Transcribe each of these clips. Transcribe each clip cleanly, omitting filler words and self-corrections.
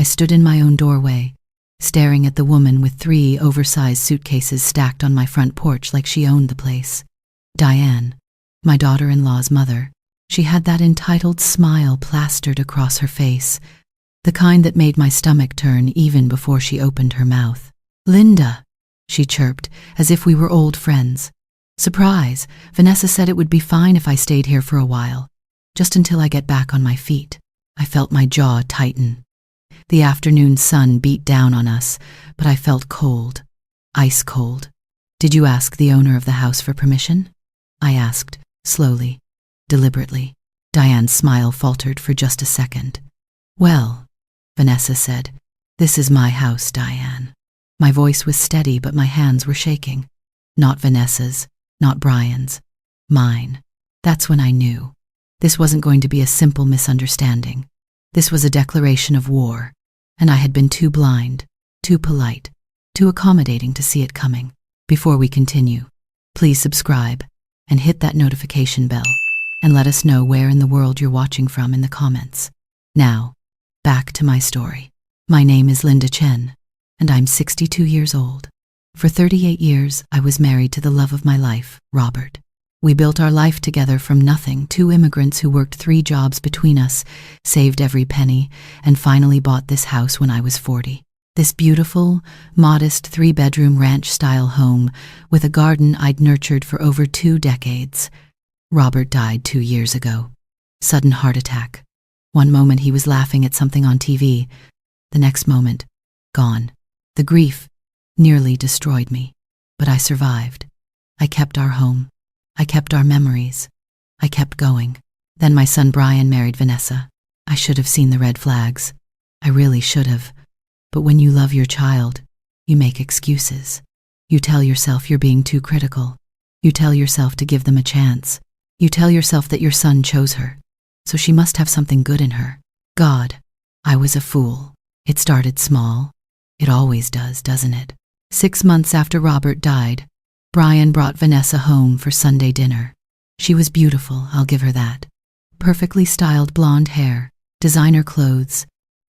I stood in my own doorway, staring at the woman with 3 oversized suitcases stacked on my front porch like she owned the place. Diane, my daughter-in-law's mother. She had that entitled smile plastered across her face, the kind that made my stomach turn even before she opened her mouth. "Linda," she chirped, as if we were old friends. "Surprise, Vanessa said it would be fine if I stayed here for a while, just until I get back on my feet." I felt my jaw tighten. The afternoon sun beat down on us, but I felt cold, ice cold. "Did you ask the owner of the house for permission?" I asked, slowly, deliberately. Diane's smile faltered for just a second. "Well," Vanessa said, "this is my house, Diane." My voice was steady, but my hands were shaking. Not Vanessa's, not Brian's, mine. That's when I knew. This wasn't going to be a simple misunderstanding. This was a declaration of war, and I had been too blind, too polite, too accommodating to see it coming. Before we continue, please subscribe and hit that notification bell, and let us know where in the world you're watching from in the comments. Now, back to my story. My name is Linda Chen, and I'm 62 years old. For 38 years, I was married to the love of my life, Robert. We built our life together from nothing, 2 immigrants who worked 3 jobs between us, saved every penny, and finally bought this house when I was 40. This beautiful, modest 3-bedroom ranch-style home with a garden I'd nurtured for over 2 decades. Robert died 2 years ago. Sudden heart attack. One moment he was laughing at something on TV. The next moment, gone. The grief nearly destroyed me, but I survived. I kept our home. I kept our memories. I kept going. Then my son Brian married Vanessa. I should have seen the red flags. I really should have. But when you love your child, you make excuses. You tell yourself you're being too critical. You tell yourself to give them a chance. You tell yourself that your son chose her, so she must have something good in her. God, I was a fool. It started small. It always does, doesn't it? 6 months after Robert died, Brian brought Vanessa home for Sunday dinner. She was beautiful, I'll give her that. Perfectly styled blonde hair, designer clothes,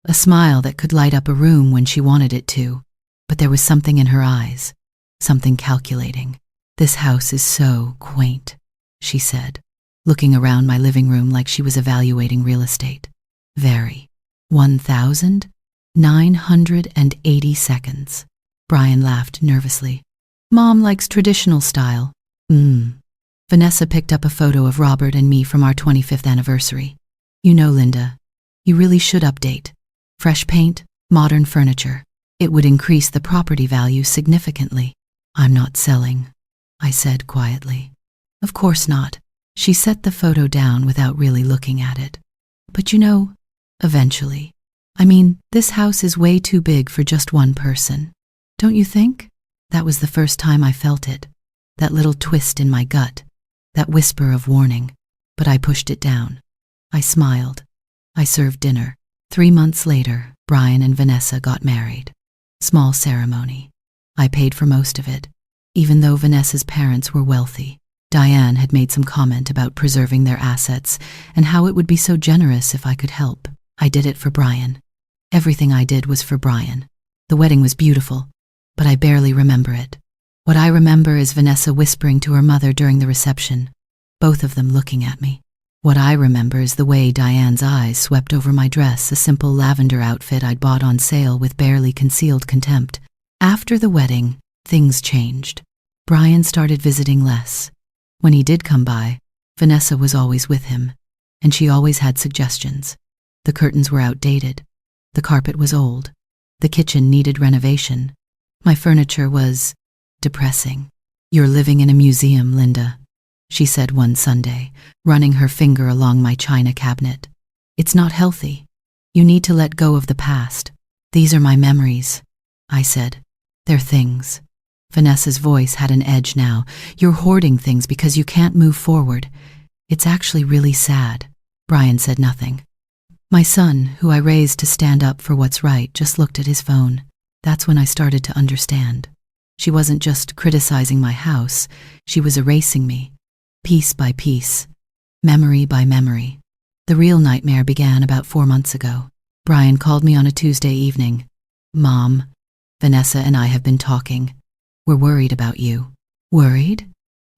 a smile that could light up a room when she wanted it to. But there was something in her eyes, something calculating. "This house is so quaint," she said, looking around my living room like she was evaluating real estate. "Very." 1,980 seconds. Brian laughed nervously. "Mom likes traditional style." Vanessa picked up a photo of Robert and me from our 25th anniversary. "You know, Linda, you really should update. Fresh paint, modern furniture. It would increase the property value significantly." "I'm not selling," I said quietly. "Of course not." She set the photo down without really looking at it. "But you know, eventually. I mean, this house is way too big for just one person. Don't you think?" That was the first time I felt it. That little twist in my gut. That whisper of warning. But I pushed it down. I smiled. I served dinner. 3 months later, Brian and Vanessa got married. Small ceremony. I paid for most of it. Even though Vanessa's parents were wealthy, Diane had made some comment about preserving their assets and how it would be so generous if I could help. I did it for Brian. Everything I did was for Brian. The wedding was beautiful, but I barely remember it. What I remember is Vanessa whispering to her mother during the reception, both of them looking at me. What I remember is the way Diane's eyes swept over my dress, a simple lavender outfit I'd bought on sale with barely concealed contempt. After the wedding, things changed. Brian started visiting less. When he did come by, Vanessa was always with him, and she always had suggestions. The curtains were outdated. The carpet was old. The kitchen needed renovation. My furniture was depressing. "You're living in a museum, Linda," she said one Sunday, running her finger along my china cabinet. "It's not healthy. You need to let go of the past." "These are my memories," I said. "They're things." Vanessa's voice had an edge now. "You're hoarding things because you can't move forward. It's actually really sad." Brian said nothing. My son, who I raised to stand up for what's right, just looked at his phone. That's when I started to understand. She wasn't just criticizing my house, she was erasing me, piece by piece, memory by memory. The real nightmare began about 4 months ago. Brian called me on a Tuesday evening. Mom, Vanessa and I have been talking. We're worried about you. Worried?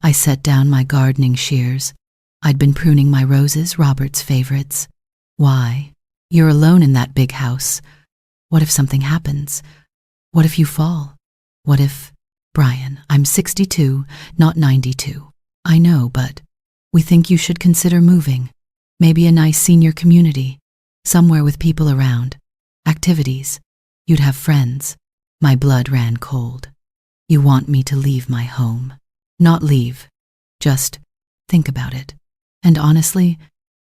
I set down my gardening shears. I'd been pruning my roses, Robert's favorites. Why? You're alone in that big house. What if something happens? What if you fall? What if… Brian, I'm 62, not 92. I know, but we think you should consider moving. Maybe a nice senior community. Somewhere with people around. Activities. You'd have friends. My blood ran cold. You want me to leave my home. Not leave. Just think about it. And honestly,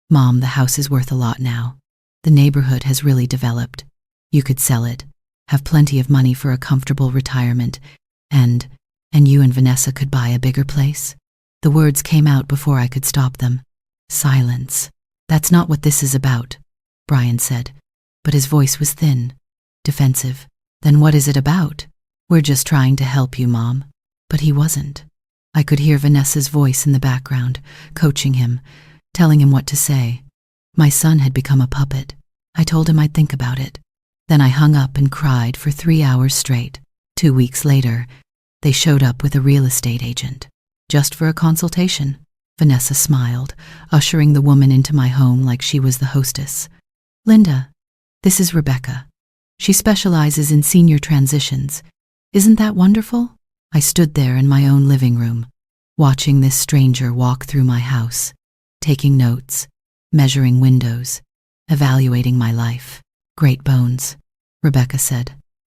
Mom, the house is worth a lot now. The neighborhood has really developed. You could sell it, have plenty of money for a comfortable retirement, and you and Vanessa could buy a bigger place. The words came out before I could stop them. Silence. That's not what this is about, Brian said, but his voice was thin, defensive. Then what is it about? We're just trying to help you, Mom. But he wasn't. I could hear Vanessa's voice in the background, coaching him, telling him what to say. My son had become a puppet. I told him I'd think about it. Then I hung up and cried for 3 hours straight. 2 weeks later, they showed up with a real estate agent. Just for a consultation. Vanessa smiled, ushering the woman into my home like she was the hostess. Linda, this is Rebecca. She specializes in senior transitions. Isn't that wonderful? I stood there in my own living room, watching this stranger walk through my house, taking notes, measuring windows, evaluating my life. Great bones, Rebecca said.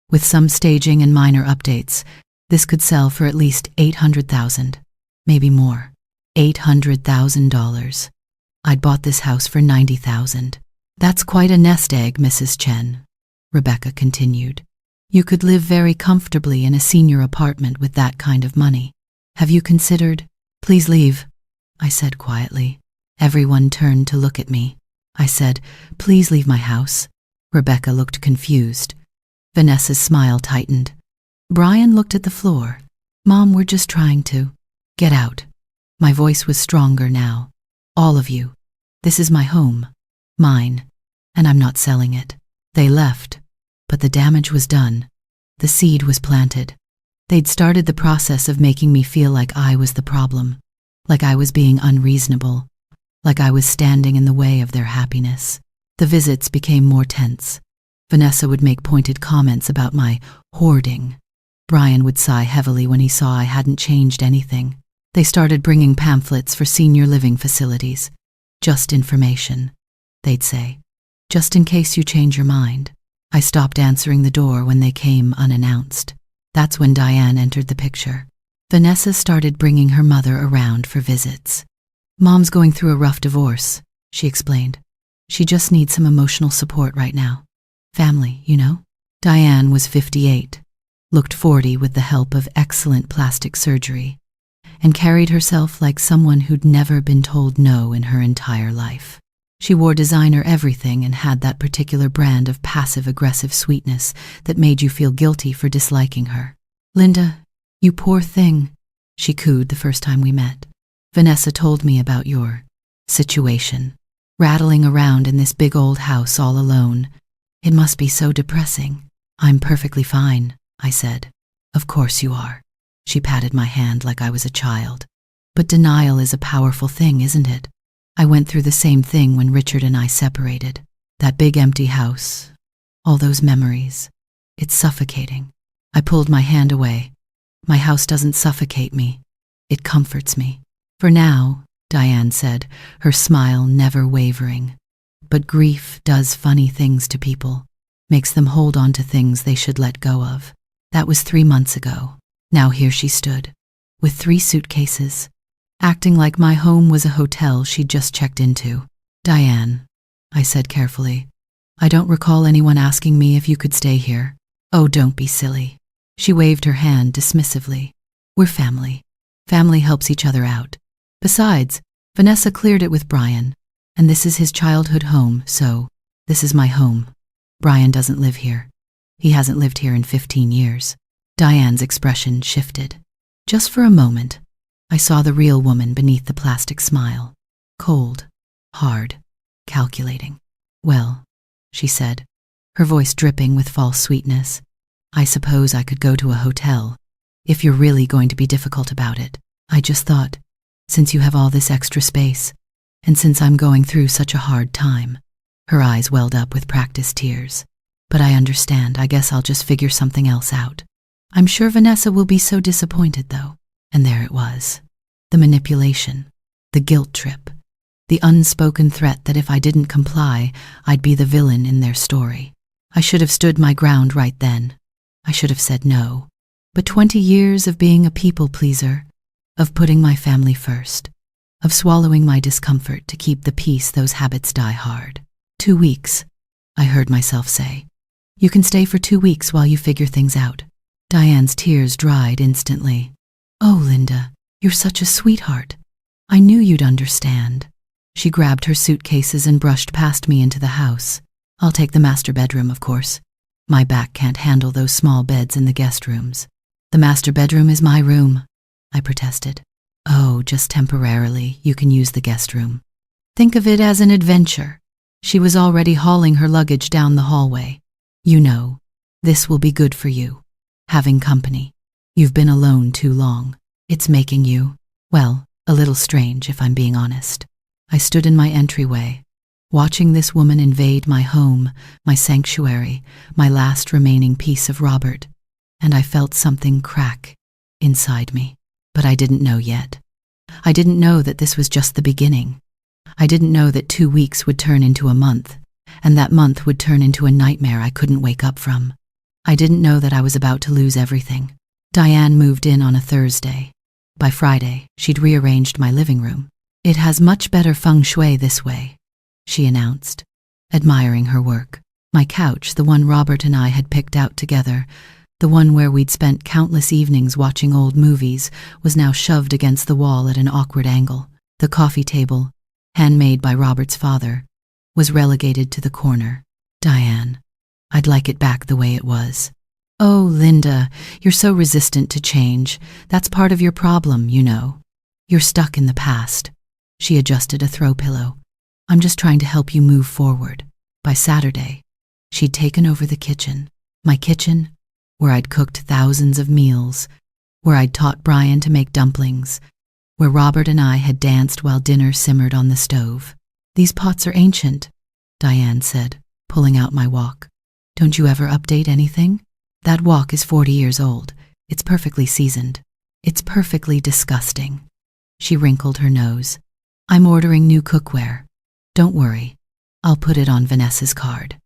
With some staging and minor updates, this could sell for at least $800,000, maybe more. $800,000. I'd bought this house for $90,000. That's quite a nest egg, Mrs. Chen, Rebecca continued. You could live very comfortably in a senior apartment with that kind of money. Have you considered… Please leave, I said quietly. Everyone turned to look at me. I said, please leave my house. Rebecca looked confused. Vanessa's smile tightened. Brian looked at the floor. Mom, we're just trying to… Get out. My voice was stronger now. All of you. This is my home. Mine. And I'm not selling it. They left. But the damage was done. The seed was planted. They'd started the process of making me feel like I was the problem, like I was being unreasonable, like I was standing in the way of their happiness. The visits became more tense. Vanessa would make pointed comments about my hoarding. Brian would sigh heavily when he saw I hadn't changed anything. They started bringing pamphlets for senior living facilities. Just information, they'd say. Just in case you change your mind. I stopped answering the door when they came unannounced. That's when Diane entered the picture. Vanessa started bringing her mother around for visits. Mom's going through a rough divorce, she explained. She just needs some emotional support right now. Family, you know? Diane was 58, looked 40 with the help of excellent plastic surgery, and carried herself like someone who'd never been told no in her entire life. She wore designer everything and had that particular brand of passive-aggressive sweetness that made you feel guilty for disliking her. Linda, you poor thing, she cooed the first time we met. Vanessa told me about your situation, rattling around in this big old house all alone. It must be so depressing. I'm perfectly fine, I said. Of course you are. She patted my hand like I was a child. But denial is a powerful thing, isn't it? I went through the same thing when Richard and I separated. That big empty house. All those memories. It's suffocating. I pulled my hand away. My house doesn't suffocate me. It comforts me. For now, Diane said, her smile never wavering. But grief does funny things to people. Makes them hold on to things they should let go of. That was 3 months ago. Now here she stood, with 3 suitcases, acting like my home was a hotel she'd just checked into. Diane, I said carefully, I don't recall anyone asking me if you could stay here. Oh, don't be silly. She waved her hand dismissively. We're family. Family helps each other out. Besides, Vanessa cleared it with Brian, and this is his childhood home, so this is my home. Brian doesn't live here. He hasn't lived here in 15 years. Diane's expression shifted. Just for a moment, I saw the real woman beneath the plastic smile. Cold, hard, calculating. Well, she said, her voice dripping with false sweetness. I suppose I could go to a hotel, if you're really going to be difficult about it. I just thought, since you have all this extra space, and since I'm going through such a hard time. Her eyes welled up with practiced tears. But I understand, I guess I'll just figure something else out. I'm sure Vanessa will be so disappointed though. And there it was. The manipulation, the guilt trip, the unspoken threat that if I didn't comply, I'd be the villain in their story. I should have stood my ground right then. I should have said no. But 20 years of being a people pleaser, of putting my family first, of swallowing my discomfort to keep the peace those habits die hard. 2 weeks, I heard myself say. You can stay for 2 weeks while you figure things out. Diane's tears dried instantly. Oh, Linda, you're such a sweetheart. I knew you'd understand. She grabbed her suitcases and brushed past me into the house. I'll take the master bedroom, of course. My back can't handle those small beds in the guest rooms. The master bedroom is my room, I protested. Oh, just temporarily, you can use the guest room. Think of it as an adventure. She was already hauling her luggage down the hallway. You know, this will be good for you. Having company. You've been alone too long. It's making you, well, a little strange if I'm being honest. I stood in my entryway, watching this woman invade my home, my sanctuary, my last remaining piece of Robert, and I felt something crack inside me. But I didn't know yet. I didn't know that this was just the beginning. I didn't know that 2 weeks would turn into a month, and that month would turn into a nightmare I couldn't wake up from. I didn't know that I was about to lose everything. Diane moved in on a Thursday. By Friday, she'd rearranged my living room. It has much better feng shui this way, she announced, admiring her work. My couch, the one Robert and I had picked out together, the one where we'd spent countless evenings watching old movies, was now shoved against the wall at an awkward angle. The coffee table, handmade by Robert's father, was relegated to the corner. Diane, I'd like it back the way it was. Oh, Linda, you're so resistant to change. That's part of your problem, you know. You're stuck in the past. She adjusted a throw pillow. I'm just trying to help you move forward. By Saturday, she'd taken over the kitchen. My kitchen, where I'd cooked thousands of meals, where I'd taught Brian to make dumplings, where Robert and I had danced while dinner simmered on the stove. These pots are ancient, Diane said, pulling out my wok. Don't you ever update anything? That wok is 40 years old. It's perfectly seasoned. It's perfectly disgusting. She wrinkled her nose. I'm ordering new cookware. Don't worry. I'll put it on Vanessa's card.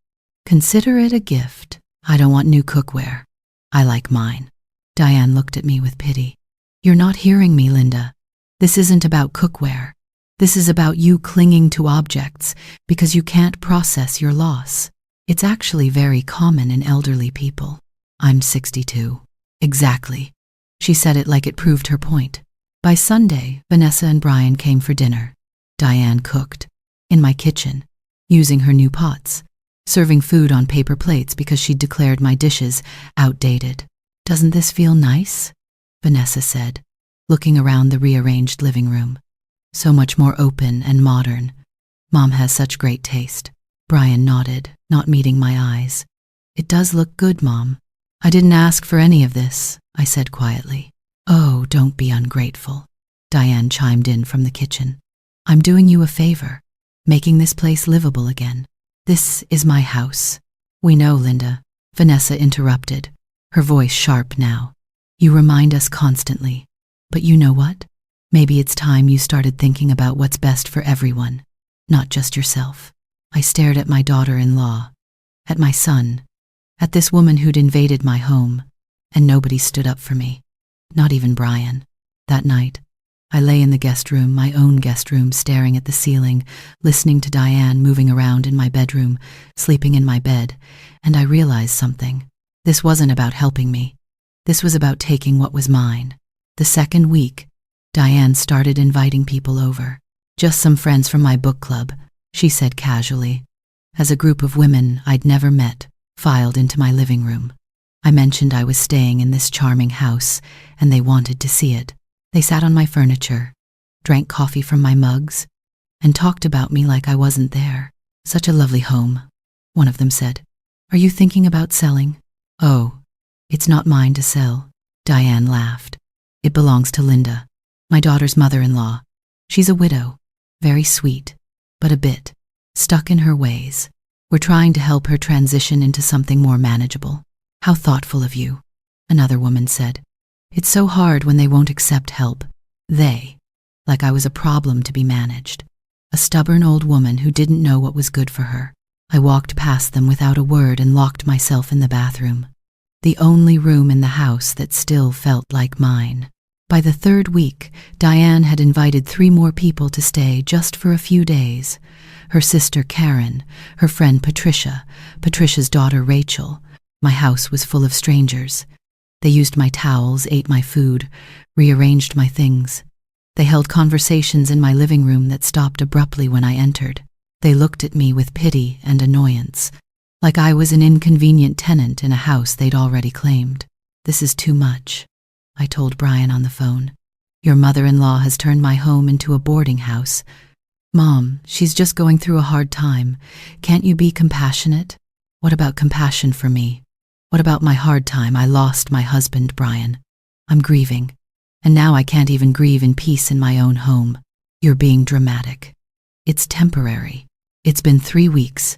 Consider it a gift. I don't want new cookware. I like mine. Diane looked at me with pity. You're not hearing me, Linda. This isn't about cookware. This is about you clinging to objects because you can't process your loss. It's actually very common in elderly people. I'm 62. Exactly. She said it like it proved her point. By Sunday, Vanessa and Brian came for dinner. Diane cooked, in my kitchen, using her new pots, serving food on paper plates because she'd declared my dishes outdated. Doesn't this feel nice? Vanessa said, looking around the rearranged living room. So much more open and modern. Mom has such great taste. Brian nodded, not meeting my eyes. It does look good, Mom. I didn't ask for any of this, I said quietly. Oh, don't be ungrateful. Diane chimed in from the kitchen. I'm doing you a favor, making this place livable again. This is my house. We know, Linda, Vanessa interrupted, her voice sharp now. You remind us constantly. But you know what? Maybe it's time you started thinking about what's best for everyone, not just yourself. I stared at my daughter-in-law, at my son, at this woman who'd invaded my home, and nobody stood up for me, not even Brian. That night, I lay in the guest room, my own guest room, staring at the ceiling, listening to Diane moving around in my bedroom, sleeping in my bed, and I realized something. This wasn't about helping me. This was about taking what was mine. The second week, Diane started inviting people over. Just some friends from my book club, she said casually, as a group of women I'd never met filed into my living room. I mentioned I was staying in this charming house, and they wanted to see it. They sat on my furniture, drank coffee from my mugs, and talked about me like I wasn't there. Such a lovely home, one of them said. Are you thinking about selling? Oh, it's not mine to sell. Diane laughed. It belongs to Linda, my daughter's mother-in-law. She's a widow, very sweet, but a bit stuck in her ways. We're trying to help her transition into something more manageable. How thoughtful of you, another woman said. It's so hard when they won't accept help. They, like I was a problem to be managed. A stubborn old woman who didn't know what was good for her. I walked past them without a word and locked myself in the bathroom. The only room in the house that still felt like mine. By the third week, Diane had invited 3 more people to stay just for a few days. Her sister Karen, her friend Patricia, Patricia's daughter Rachel. My house was full of strangers. They used my towels, ate my food, rearranged my things. They held conversations in my living room that stopped abruptly when I entered. They looked at me with pity and annoyance, like I was an inconvenient tenant in a house they'd already claimed. This is too much, I told Brian on the phone. Your mother-in-law has turned my home into a boarding house. Mom, she's just going through a hard time. Can't you be compassionate? What about compassion for me? What about my hard time? I lost my husband, Brian. I'm grieving, and now I can't even grieve in peace in my own home. You're being dramatic. It's temporary. It's been 3 weeks.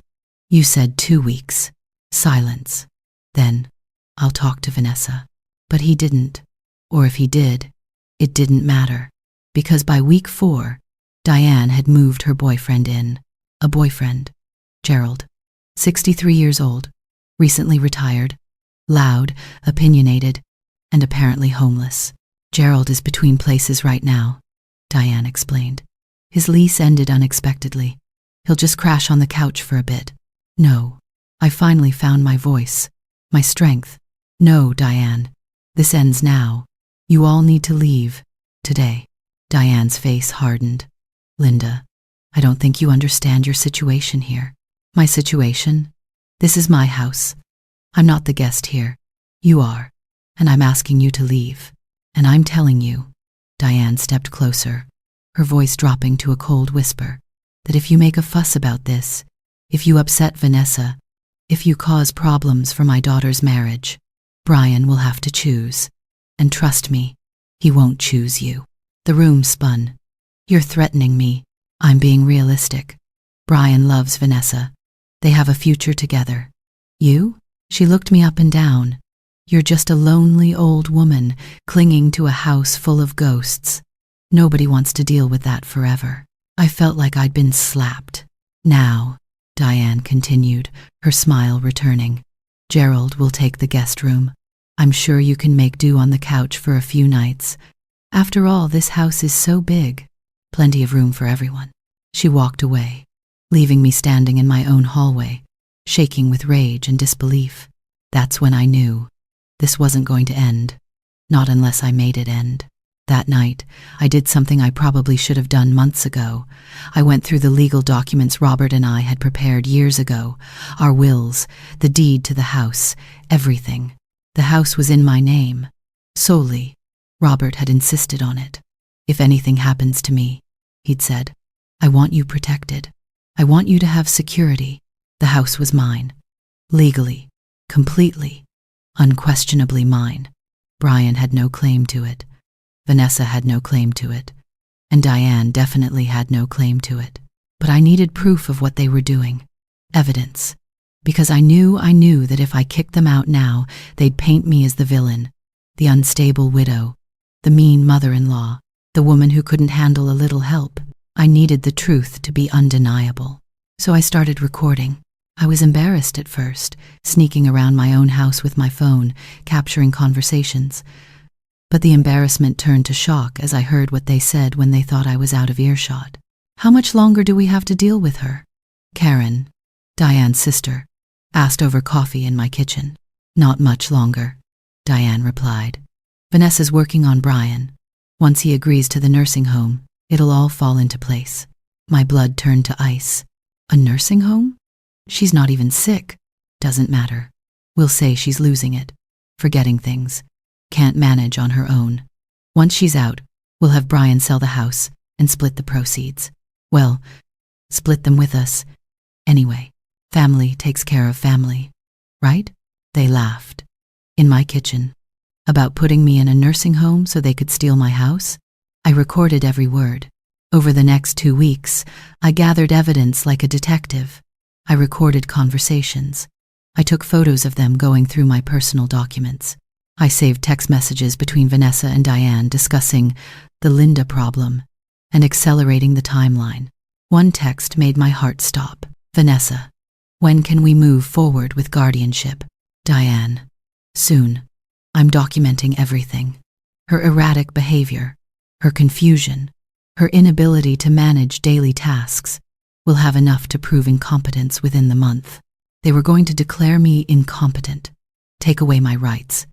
You said 2 weeks. Silence. Then, I'll talk to Vanessa. But he didn't. Or if he did, it didn't matter. Because by week 4, Diane had moved her boyfriend in. A boyfriend. Gerald. 63 years old. Recently retired. Loud, opinionated, and apparently homeless. Gerald is between places right now, Diane explained. His lease ended unexpectedly. He'll just crash on the couch for a bit. No. I finally found my voice. My strength. No, Diane. This ends now. You all need to leave. Today. Diane's face hardened. Linda, I don't think you understand your situation here. My situation? This is my house. I'm not the guest here. You are. And I'm asking you to leave. And I'm telling you, Diane stepped closer, her voice dropping to a cold whisper, that if you make a fuss about this, if you upset Vanessa, if you cause problems for my daughter's marriage, Brian will have to choose. And trust me, he won't choose you. The room spun. You're threatening me. I'm being realistic. Brian loves Vanessa. They have a future together. You? She looked me up and down. You're just a lonely old woman clinging to a house full of ghosts. Nobody wants to deal with that forever. I felt like I'd been slapped. Now, Diane continued, her smile returning, Gerald will take the guest room. I'm sure you can make do on the couch for a few nights. After all, this house is so big. Plenty of room for everyone. She walked away, leaving me standing in my own hallway, shaking with rage and disbelief. That's when I knew. This wasn't going to end. Not unless I made it end. That night, I did something I probably should have done months ago. I went through the legal documents Robert and I had prepared years ago. Our wills, the deed to the house, everything. The house was in my name. Solely. Robert had insisted on it. If anything happens to me, he'd said, I want you protected. I want you to have security. The house was mine. Legally. Completely. Unquestionably mine. Brian had no claim to it. Vanessa had no claim to it. And Diane definitely had no claim to it. But I needed proof of what they were doing. Evidence. Because I knew that if I kicked them out now, they'd paint me as the villain, the unstable widow, the mean mother-in-law, the woman who couldn't handle a little help. I needed the truth to be undeniable. So I started recording. I was embarrassed at first, sneaking around my own house with my phone, capturing conversations. But the embarrassment turned to shock as I heard what they said when they thought I was out of earshot. How much longer do we have to deal with her? Karen, Diane's sister, asked over coffee in my kitchen. Not much longer, Diane replied. Vanessa's working on Brian. Once he agrees to the nursing home, it'll all fall into place. My blood turned to ice. A nursing home? She's not even sick. Doesn't matter. We'll say she's losing it, forgetting things, can't manage on her own. Once she's out, we'll have Brian sell the house and split the proceeds. Well, split them with us. Anyway, family takes care of family. right? They laughed. In my kitchen. About putting me in a nursing home so they could steal my house? I recorded every word. Over the next 2 weeks, I gathered evidence like a detective. I recorded conversations. I took photos of them going through my personal documents. I saved text messages between Vanessa and Diane discussing the Linda problem and accelerating the timeline. One text made my heart stop. Vanessa, when can we move forward with guardianship? Diane, soon. I'm documenting everything. Her erratic behavior, her confusion, her inability to manage daily tasks. Will have enough to prove incompetence within the month. They were going to declare me incompetent, take away my rights,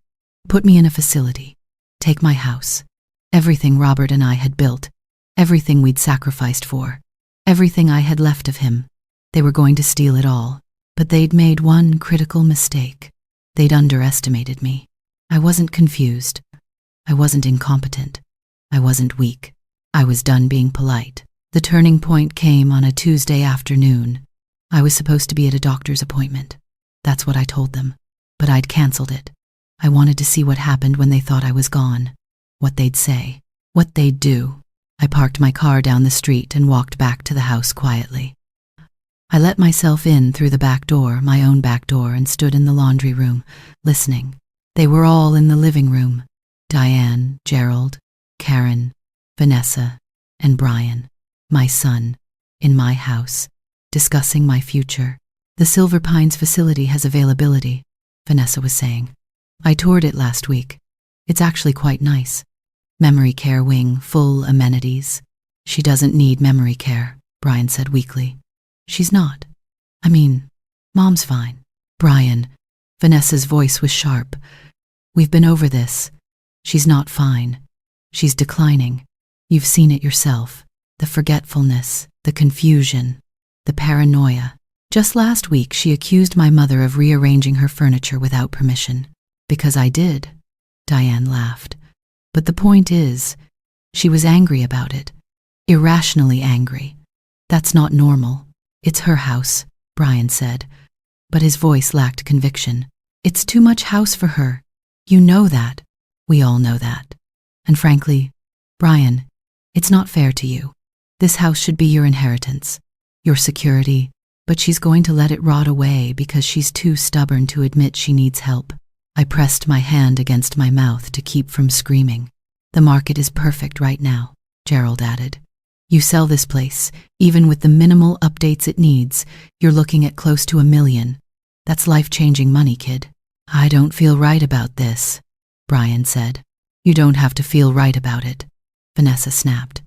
put me in a facility, take my house, everything Robert and I had built, everything we'd sacrificed for, everything I had left of him. They were going to steal it all, but they'd made one critical mistake. They'd underestimated me. I wasn't confused. I wasn't incompetent. I wasn't weak. I was done being polite. The turning point came on a Tuesday afternoon. I was supposed to be at a doctor's appointment. That's what I told them, but I'd canceled it. I wanted to see what happened when they thought I was gone, what they'd say, what they'd do. I parked my car down the street and walked back to the house quietly. I let myself in through the back door, my own back door, and stood in the laundry room, listening. They were all in the living room. Diane, Gerald, Karen, Vanessa, and Brian, my son, in my house, discussing my future. The Silver Pines facility has availability, Vanessa was saying. I toured it last week. It's actually quite nice. Memory care wing, full amenities. She doesn't need memory care, Brian said weakly. She's not. I mean, Mom's fine. Brian, Vanessa's voice was sharp. We've been over this. She's not fine. She's declining. You've seen it yourself. The forgetfulness, the confusion, the paranoia. Just last week she accused my mother of rearranging her furniture without permission. Because I did. Diane laughed. But the point is, she was angry about it. Irrationally angry. That's not normal. It's her house, Brian said. But his voice lacked conviction. It's too much house for her. You know that. We all know that. And frankly, Brian, it's not fair to you. This house should be your inheritance, your security, but she's going to let it rot away because she's too stubborn to admit she needs help. I pressed my hand against my mouth to keep from screaming. The market is perfect right now, Gerald added. You sell this place, even with the minimal updates it needs, you're looking at close to $1 million. That's life-changing money, kid. I don't feel right about this, Brian said. You don't have to feel right about it, Vanessa snapped.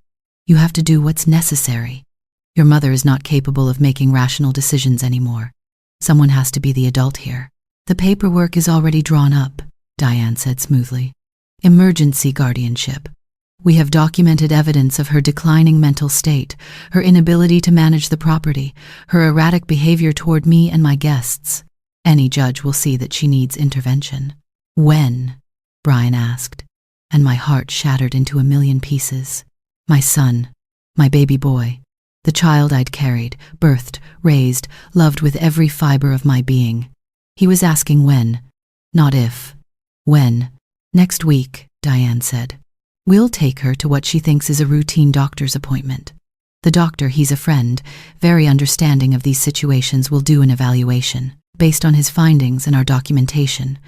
You have to do what's necessary. Your mother is not capable of making rational decisions anymore. Someone has to be the adult here. The paperwork is already drawn up, Diane said smoothly. Emergency guardianship. We have documented evidence of her declining mental state, her inability to manage the property, her erratic behavior toward me and my guests. Any judge will see that she needs intervention. When? Brian asked, and my heart shattered into 1,000,000 pieces. My son, my baby boy, the child I'd carried, birthed, raised, loved with every fiber of my being. He was asking when, not if. When? Next week, Diane said. We'll take her to what she thinks is a routine doctor's appointment. The doctor, he's a friend, very understanding of these situations, will do an evaluation. Based on his findings and our documentation,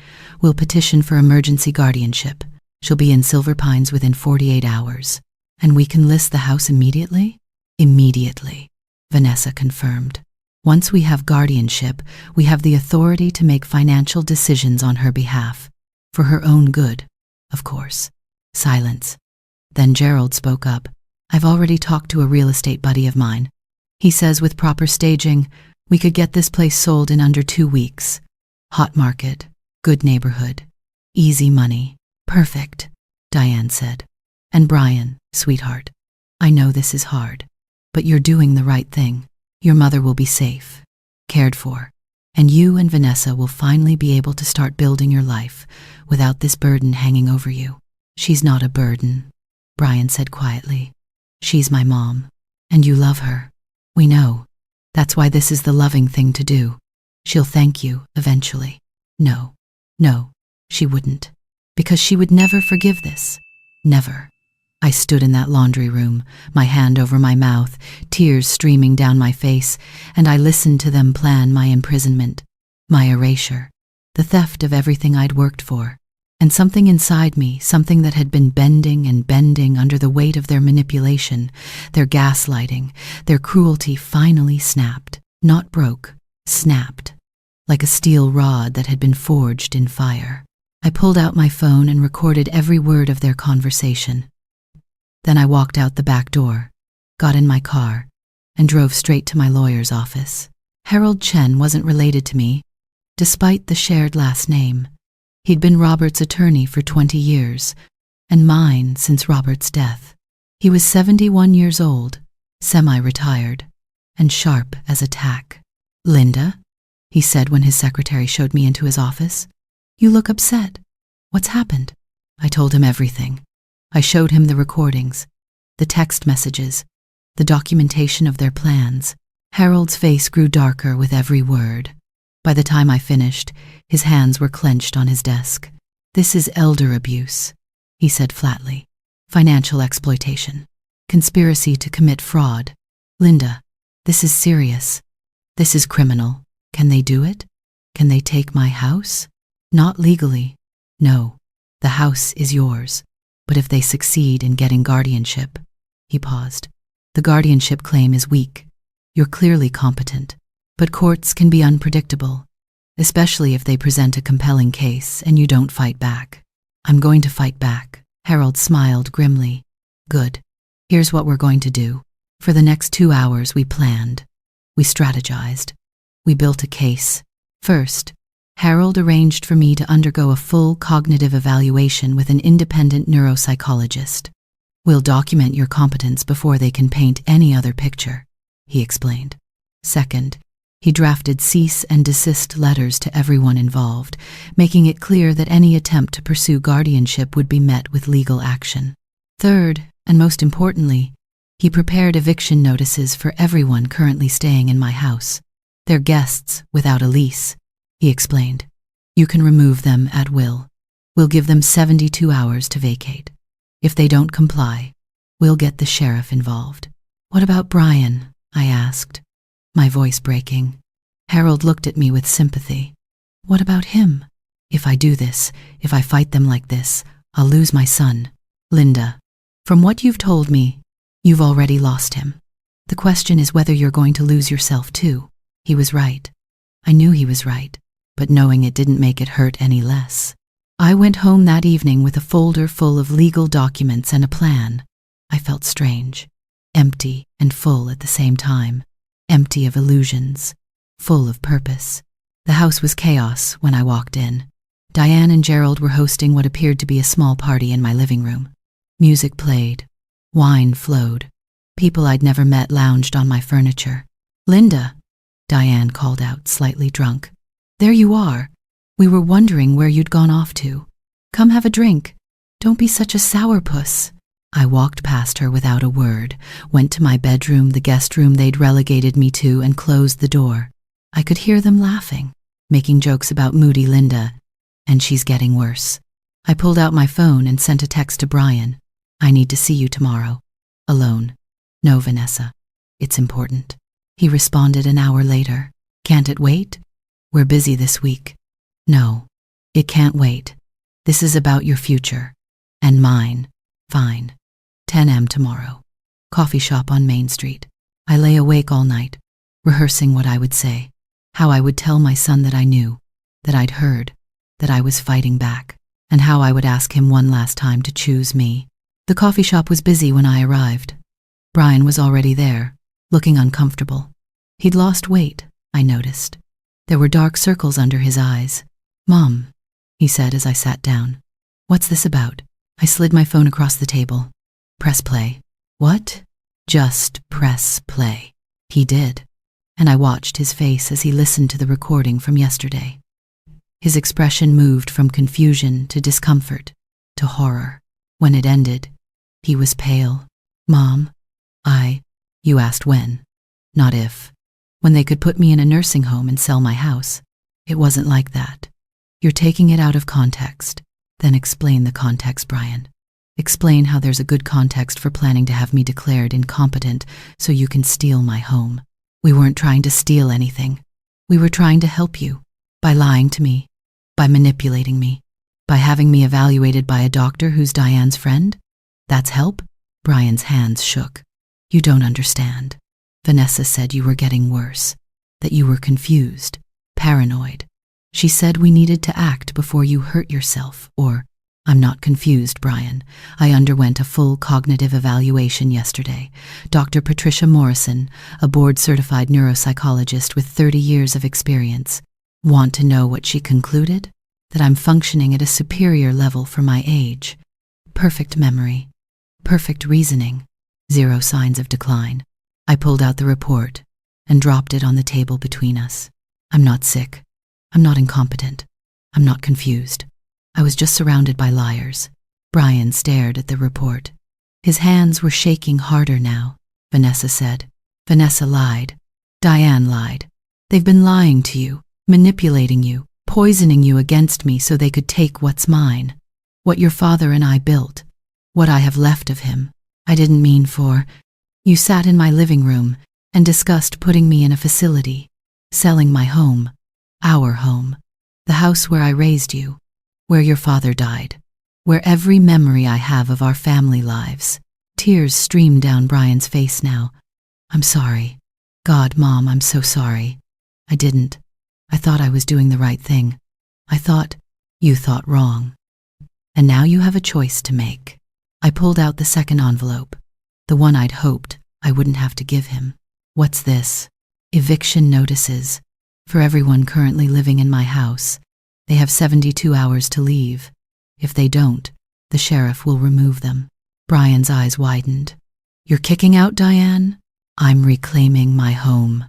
we'll petition for emergency guardianship. She'll be in Silver Pines within 48 hours. And we can list the house immediately? Immediately, Vanessa confirmed. Once we have guardianship, we have the authority to make financial decisions on her behalf. For her own good, of course. Silence. Then Gerald spoke up. I've already talked to a real estate buddy of mine. He says with proper staging, we could get this place sold in under 2 weeks. Hot market, good neighborhood, easy money. Perfect, Diane said. And Brian, sweetheart, I know this is hard, but you're doing the right thing. Your mother will be safe, cared for, and you and Vanessa will finally be able to start building your life without this burden hanging over you. She's not a burden, Brian said quietly. She's my mom, and you love her. We know. That's why this is the loving thing to do. She'll thank you eventually. No, no, she wouldn't. Because she would never forgive this. Never. I stood in that laundry room, my hand over my mouth, tears streaming down my face, and I listened to them plan my imprisonment, my erasure, the theft of everything I'd worked for. And something inside me, something that had been bending and bending under the weight of their manipulation, their gaslighting, their cruelty, finally snapped. Not broke, snapped. Like a steel rod that had been forged in fire. I pulled out my phone and recorded every word of their conversation. Then I walked out the back door, got in my car, and drove straight to my lawyer's office. Harold Chen wasn't related to me, despite the shared last name. He'd been Robert's attorney for 20 years, and mine since Robert's death. He was 71 years old, semi-retired, and sharp as a tack. "Linda," he said when his secretary showed me into his office, "you look upset. What's happened?" I told him everything. I showed him the recordings, the text messages, the documentation of their plans. Harold's face grew darker with every word. By the time I finished, his hands were clenched on his desk. "This is elder abuse," he said flatly. "Financial exploitation. Conspiracy to commit fraud. Linda, this is serious. This is criminal. Can they do it? Can they take my house? Not legally. No, the house is yours. But if they succeed in getting guardianship," he paused. "The guardianship claim is weak. You're clearly competent. But courts can be unpredictable, especially if they present a compelling case and you don't fight back." "I'm going to fight back." Harold smiled grimly. "Good. Here's what we're going to do. For the next 2 hours we planned. We strategized. We built a case. First, Harold arranged for me to undergo a full cognitive evaluation with an independent neuropsychologist. "We'll document your competence before they can paint any other picture," he explained. Second, he drafted cease and desist letters to everyone involved, making it clear that any attempt to pursue guardianship would be met with legal action. Third, and most importantly, he prepared eviction notices for everyone currently staying in my house. "They're guests without a lease," he explained. "You can remove them at will. We'll give them 72 hours to vacate. If they don't comply, we'll get the sheriff involved." "What about Brian?" I asked, my voice breaking. Harold looked at me with sympathy. "What about him? If I do this, if I fight them like this, I'll lose my son. Linda, from what you've told me, you've already lost him. The question is whether you're going to lose yourself too." He was right. I knew he was right, but knowing it didn't make it hurt any less. I went home that evening with a folder full of legal documents and a plan. I felt strange, empty and full at the same time, empty of illusions, full of purpose. The house was chaos when I walked in. Diane and Gerald were hosting what appeared to be a small party in my living room. Music played, wine flowed, people I'd never met lounged on my furniture. "Linda," Diane called out, slightly drunk. "There you are. We were wondering where you'd gone off to. Come have a drink. Don't be such a sourpuss." I walked past her without a word, went to my bedroom, the guest room they'd relegated me to, and closed the door. I could hear them laughing, making jokes about moody Linda, and she's getting worse. I pulled out my phone and sent a text to Brian. "I need to see you tomorrow. Alone. No, Vanessa. It's important." He responded an hour later. "Can't it wait? We're busy this week." "No, it can't wait. This is about your future. And mine. Fine. 10 a.m. tomorrow. Coffee shop on Main Street." I lay awake all night, rehearsing what I would say, how I would tell my son that I knew, that I'd heard, that I was fighting back, and how I would ask him one last time to choose me. The coffee shop was busy when I arrived. Brian was already there, looking uncomfortable. He'd lost weight, I noticed. There were dark circles under his eyes. "Mom," he said as I sat down. "What's this about?" I slid my phone across the table. "Press play." "What?" "Just press play." He did, and I watched his face as he listened to the recording from yesterday. His expression moved from confusion to discomfort to horror. When it ended, he was pale. "Mom, you asked when, not if. When they could put me in a nursing home and sell my house. It wasn't like that. You're taking it out of context. Then explain the context, Brian. Explain how there's a good context for planning to have me declared incompetent so you can steal my home. We weren't trying to steal anything. We were trying to help you. By lying to me. By manipulating me. By having me evaluated by a doctor who's Diane's friend? That's help? Brian's hands shook. You don't understand. Vanessa said you were getting worse. That you were confused. Paranoid. She said we needed to act before you hurt yourself, or... I'm not confused, Brian. I underwent a full cognitive evaluation yesterday. Dr. Patricia Morrison, a board-certified neuropsychologist with 30 years of experience. Want to know what she concluded? That I'm functioning at a superior level for my age. Perfect memory. Perfect reasoning. 0 signs of decline. I pulled out the report and dropped it on the table between us. I'm not sick. I'm not incompetent. I'm not confused. I was just surrounded by liars. Brian stared at the report. His hands were shaking harder now. Vanessa said. Vanessa lied. Diane lied. They've been lying to you, manipulating you, poisoning you against me so they could take what's mine. What your father and I built. What I have left of him. I didn't mean for... You sat in my living room and discussed putting me in a facility. Selling my home. Our home. The house where I raised you. Where your father died, where every memory I have of our family lives. Tears streamed down Brian's face now. I'm sorry. God, Mom, I'm so sorry. I didn't. I thought I was doing the right thing. I thought you thought wrong. And now you have a choice to make. I pulled out the second envelope, the one I'd hoped I wouldn't have to give him. What's this? Eviction notices. For everyone currently living in my house. They have 72 hours to leave. If they don't, the sheriff will remove them. Brian's eyes widened. You're kicking out Diane? I'm reclaiming my home.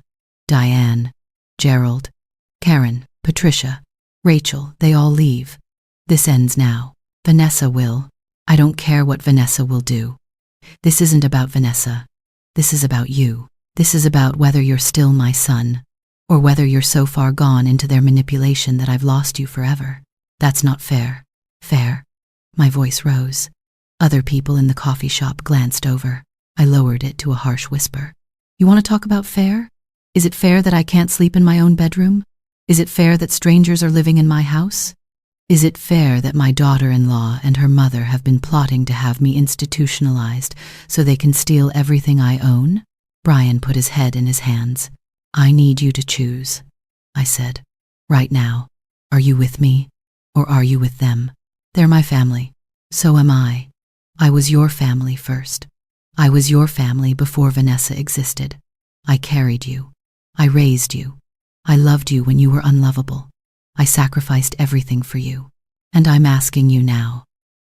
Diane, Gerald, Karen, Patricia, Rachel, they all leave. This ends now. Vanessa will. I don't care what Vanessa will do. This isn't about Vanessa. This is about you. This is about whether you're still my son. Or whether you're so far gone into their manipulation that I've lost you forever. That's not fair. Fair? My voice rose. Other people in the coffee shop glanced over. I lowered it to a harsh whisper. You want to talk about fair? Is it fair that I can't sleep in my own bedroom? Is it fair that strangers are living in my house? Is it fair that my daughter-in-law and her mother have been plotting to have me institutionalized so they can steal everything I own? Brian put his head in his hands. I need you to choose, I said. Right now, are you with me, or are you with them? They're my family. So am I. I was your family first. I was your family before Vanessa existed. I carried you. I raised you. I loved you when you were unlovable. I sacrificed everything for you. And I'm asking you now,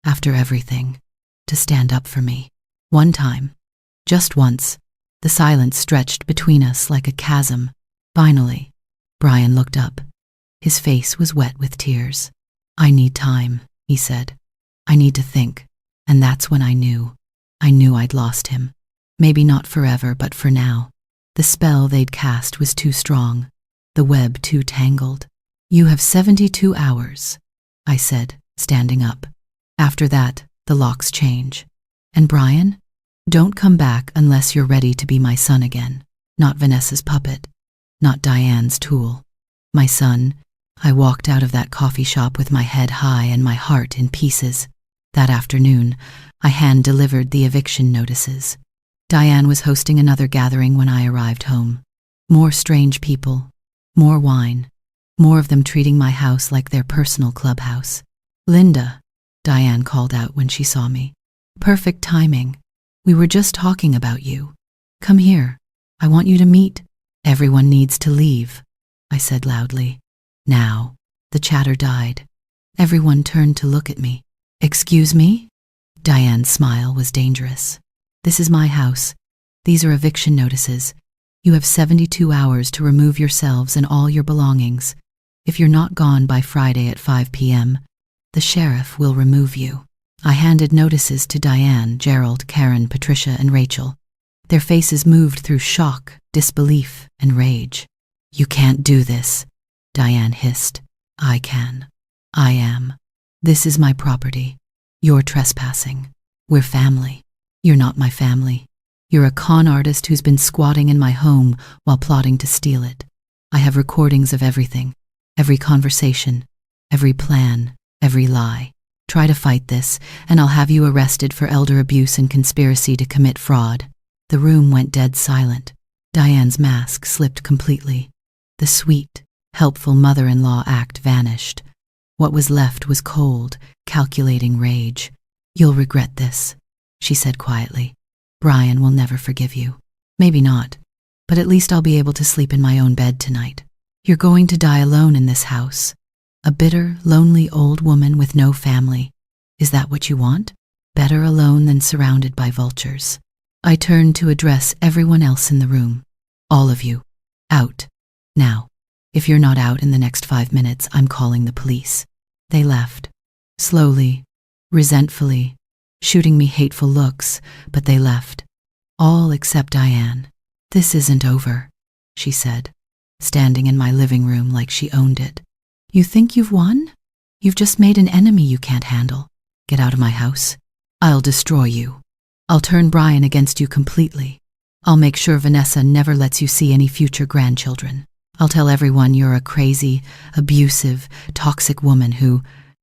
after everything, to stand up for me. One time. Just once. The silence stretched between us like a chasm. Finally, Brian looked up. His face was wet with tears. I need time, he said. I need to think. And that's when I knew. I knew I'd lost him. Maybe not forever, but for now. The spell they'd cast was too strong. The web too tangled. You have 72 hours, I said, standing up. After that, the locks change. And Brian? Don't come back unless you're ready to be my son again. Not Vanessa's puppet. Not Diane's tool. My son. I walked out of that coffee shop with my head high and my heart in pieces. That afternoon, I hand-delivered the eviction notices. Diane was hosting another gathering when I arrived home. More strange people. More wine. More of them treating my house like their personal clubhouse. Linda, Diane called out when she saw me. Perfect timing. We were just talking about you. Come here. I want you to meet. Everyone needs to leave, I said loudly. Now, the chatter died. Everyone turned to look at me. Excuse me? Diane's smile was dangerous. This is my house. These are eviction notices. You have 72 hours to remove yourselves and all your belongings. If you're not gone by Friday at 5 p.m., the sheriff will remove you. I handed notices to Diane, Gerald, Karen, Patricia, and Rachel. Their faces moved through shock, disbelief, and rage. You can't do this, Diane hissed. I can. I am. This is my property. You're trespassing. We're family. You're not my family. You're a con artist who's been squatting in my home while plotting to steal it. I have recordings of everything, every conversation, every plan, every lie. Try to fight this, and I'll have you arrested for elder abuse and conspiracy to commit fraud. The room went dead silent. Diane's mask slipped completely. The sweet, helpful mother-in-law act vanished. What was left was cold, calculating rage. You'll regret this, she said quietly. Brian will never forgive you. Maybe not, but at least I'll be able to sleep in my own bed tonight. You're going to die alone in this house. A bitter, lonely old woman with no family. Is that what you want? Better alone than surrounded by vultures. I turned to address everyone else in the room. All of you. Out. Now. If you're not out in the next 5 minutes, I'm calling the police. They left. Slowly, resentfully, shooting me hateful looks, but they left. All except Diane. This isn't over, she said, standing in my living room like she owned it. You think you've won? You've just made an enemy you can't handle. Get out of my house. I'll destroy you. I'll turn Brian against you completely. I'll make sure Vanessa never lets you see any future grandchildren. I'll tell everyone you're a crazy, abusive, toxic woman who,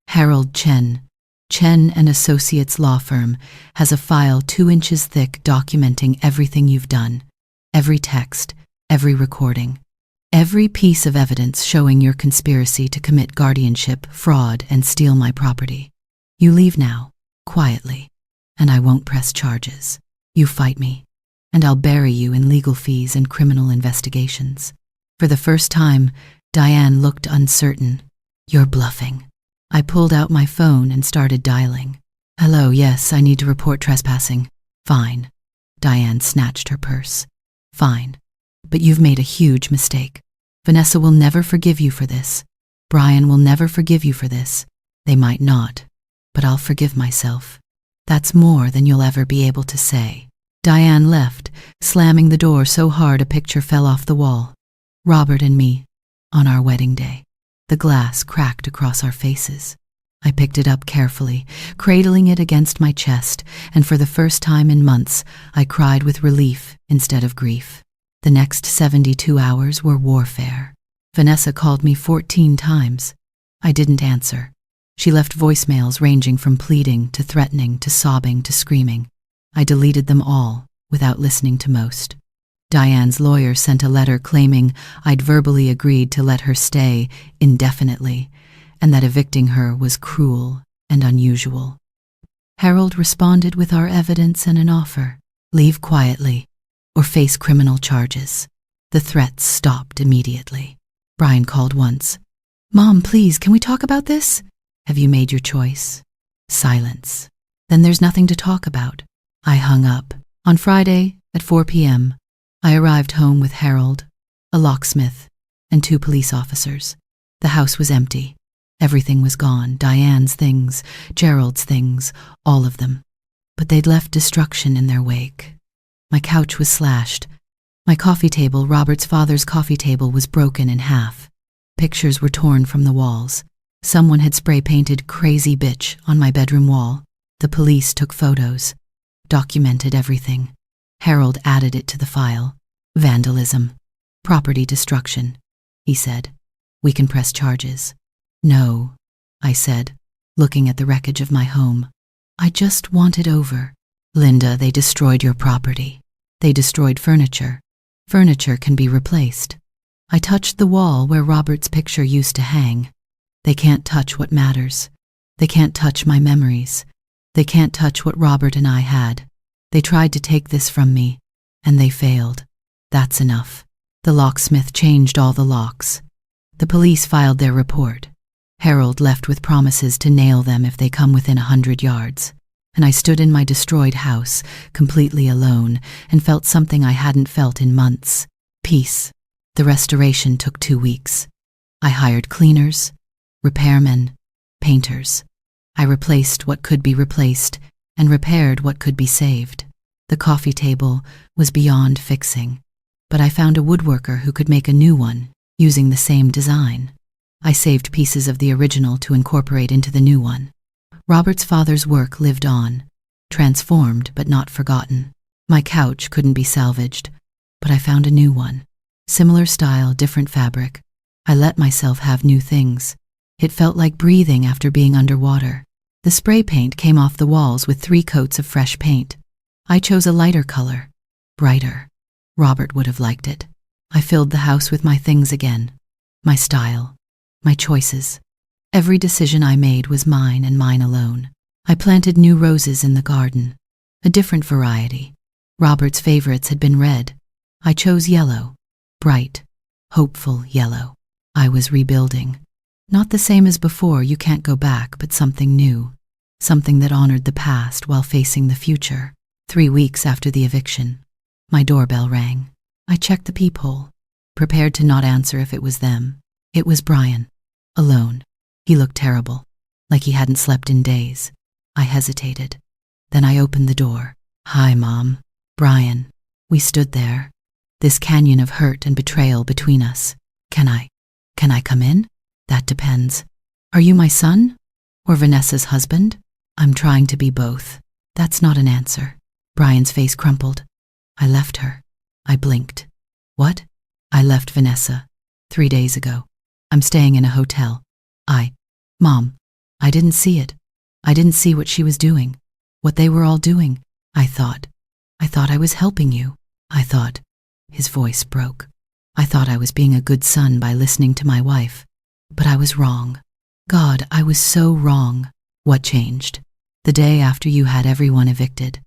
Harold Chen and Associates law firm, has a file 2 inches thick documenting everything you've done. Every text, every recording. Every piece of evidence showing your conspiracy to commit guardianship, fraud, and steal my property. You leave now, quietly, and I won't press charges. You fight me, and I'll bury you in legal fees and criminal investigations. For the first time, Diane looked uncertain. You're bluffing. I pulled out my phone and started dialing. Hello, yes, I need to report trespassing. Fine. Diane snatched her purse. Fine. But you've made a huge mistake. Vanessa will never forgive you for this. Brian will never forgive you for this. They might not, but I'll forgive myself. That's more than you'll ever be able to say. Diane left, slamming the door so hard a picture fell off the wall. Robert and me, on our wedding day. The glass cracked across our faces. I picked it up carefully, cradling it against my chest, and for the first time in months, I cried with relief instead of grief. The next 72 hours were warfare. Vanessa called me 14 times. I didn't answer. She left voicemails ranging from pleading to threatening to sobbing to screaming. I deleted them all without listening to most. Diane's lawyer sent a letter claiming I'd verbally agreed to let her stay indefinitely and that evicting her was cruel and unusual. Harold responded with our evidence and an offer. Leave quietly or face criminal charges. The threats stopped immediately. Brian called once. Mom, please, can we talk about this? Have you made your choice? Silence. Then there's nothing to talk about. I hung up. On Friday at 4 p.m., I arrived home with Harold, a locksmith, and 2 police officers. The house was empty. Everything was gone. Diane's things, Gerald's things, all of them. But they'd left destruction in their wake. My couch was slashed. My coffee table, Robert's father's coffee table, was broken in half. Pictures were torn from the walls. Someone had spray-painted "crazy bitch" on my bedroom wall. The police took photos, documented everything. Harold added it to the file. Vandalism. Property destruction, he said. We can press charges. No, I said, looking at the wreckage of my home. I just want it over. Linda, they destroyed your property. They destroyed furniture. Furniture can be replaced. I touched the wall where Robert's picture used to hang. They can't touch what matters. They can't touch my memories. They can't touch what Robert and I had. They tried to take this from me, and they failed. That's enough. The locksmith changed all the locks. The police filed their report. Harold left with promises to nail them if they come within 100 yards. And I stood in my destroyed house, completely alone, and felt something I hadn't felt in months. Peace. The restoration took 2 weeks. I hired cleaners, repairmen, painters. I replaced what could be replaced and repaired what could be saved. The coffee table was beyond fixing, but I found a woodworker who could make a new one using the same design. I saved pieces of the original to incorporate into the new one. Robert's father's work lived on, transformed but not forgotten. My couch couldn't be salvaged, but I found a new one. Similar style, different fabric. I let myself have new things. It felt like breathing after being underwater. The spray paint came off the walls with 3 coats of fresh paint. I chose a lighter color, brighter. Robert would have liked it. I filled the house with my things again. My style, my choices. Every decision I made was mine and mine alone. I planted new roses in the garden, a different variety. Robert's favorites had been red. I chose yellow, bright, hopeful yellow. I was rebuilding. Not the same as before, you can't go back, but something new. Something that honored the past while facing the future. 3 weeks after the eviction, my doorbell rang. I checked the peephole, prepared to not answer if it was them. It was Brian, alone. He looked terrible, like he hadn't slept in days. I hesitated. Then I opened the door. "Hi, Mom." "Brian." We stood there, this canyon of hurt and betrayal between us. Can I come in?" "That depends. Are you my son? Or Vanessa's husband?" "I'm trying to be both." "That's not an answer." Brian's face crumpled. "I left her." I blinked. "What?" "I left Vanessa 3 days ago. I'm staying in a hotel." Mom, I didn't see it. I didn't see what she was doing, what they were all doing. I thought I was helping you. His voice broke. I thought I was being a good son by listening to my wife. But I was wrong. God, I was so wrong. What changed? The day after you had everyone evicted.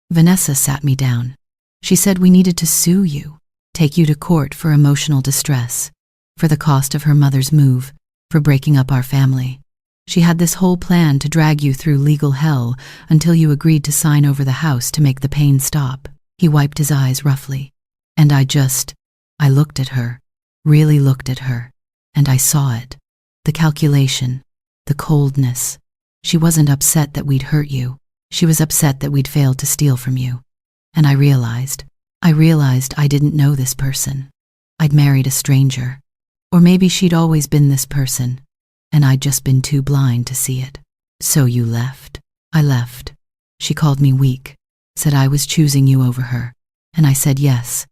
Vanessa sat me down. She said we needed to sue you, take you to court for emotional distress, for the cost of her mother's move, for breaking up our family. She had this whole plan to drag you through legal hell until you agreed to sign over the house to make the pain stop. He wiped his eyes roughly. And I looked at her, really looked at her, and I saw it. The calculation, the coldness. She wasn't upset that we'd hurt you. She was upset that we'd failed to steal from you. And I realized I didn't know this person. I'd married a stranger. Or maybe she'd always been this person, and I'd just been too blind to see it. "So you left?" "I left." She called me weak, said I was choosing you over her. And I said yes,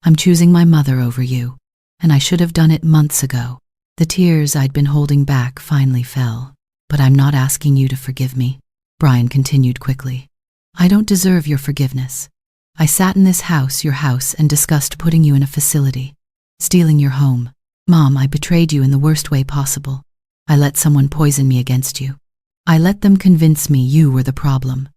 I'm choosing my mother over you, and I should have done it months ago. The tears I'd been holding back finally fell. "But I'm not asking you to forgive me," Brian continued quickly. "I don't deserve your forgiveness. I sat in this house, your house, and discussed putting you in a facility, stealing your home. Mom, I betrayed you in the worst way possible. I let someone poison me against you. I let them convince me you were the problem.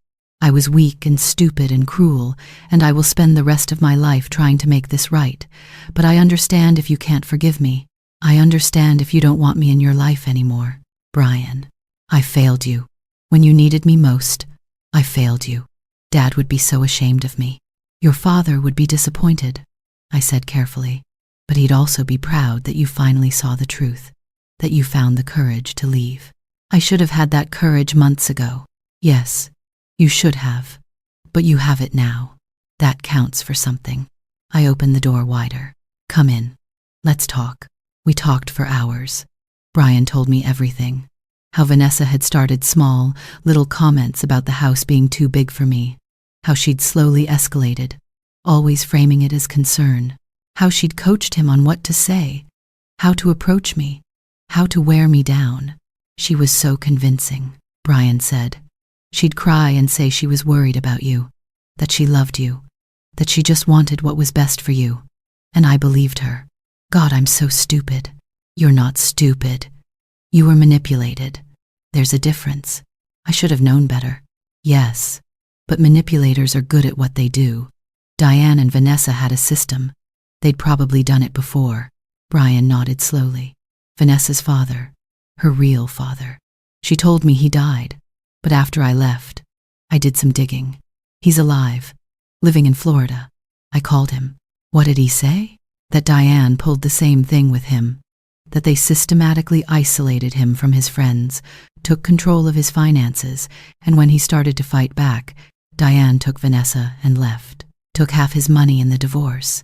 I was weak and stupid and cruel, and I will spend the rest of my life trying to make this right. But I understand if you can't forgive me. I understand if you don't want me in your life anymore. Brian, I failed you. When you needed me most, I failed you. Dad would be so ashamed of me. Your father would be disappointed," I said carefully. "But he'd also be proud that you finally saw the truth, that you found the courage to leave. I should have had that courage months ago. Yes, you should have. But you have it now. That counts for something." I opened the door wider. "Come in. Let's talk." We talked for hours. Brian told me everything. How Vanessa had started small, little comments about the house being too big for me. How she'd slowly escalated, always framing it as concern. How she'd coached him on what to say, how to approach me, how to wear me down. She was so convincing, Brian said. She'd cry and say she was worried about you, that she loved you, that she just wanted what was best for you. And I believed her. God, I'm so stupid. You're not stupid. You were manipulated. There's a difference. I should have known better. Yes, but manipulators are good at what they do. Diane and Vanessa had a system. They'd probably done it before. Brian nodded slowly. Vanessa's father, her real father. She told me he died, but after I left, I did some digging. He's alive, living in Florida. I called him. What did he say? That Diane pulled the same thing with him, that they systematically isolated him from his friends, took control of his finances, and when he started to fight back, Diane took Vanessa and left, took half his money in the divorce.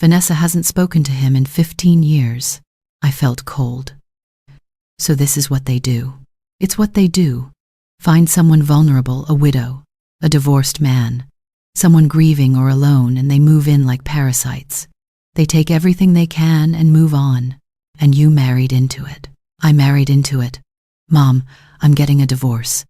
Vanessa hasn't spoken to him in 15 years. I felt cold. So this is what they do. It's what they do. Find someone vulnerable, a widow, a divorced man, someone grieving or alone, and they move in like parasites. They take everything they can and move on. And you married into it. I married into it. Mom, I'm getting a divorce.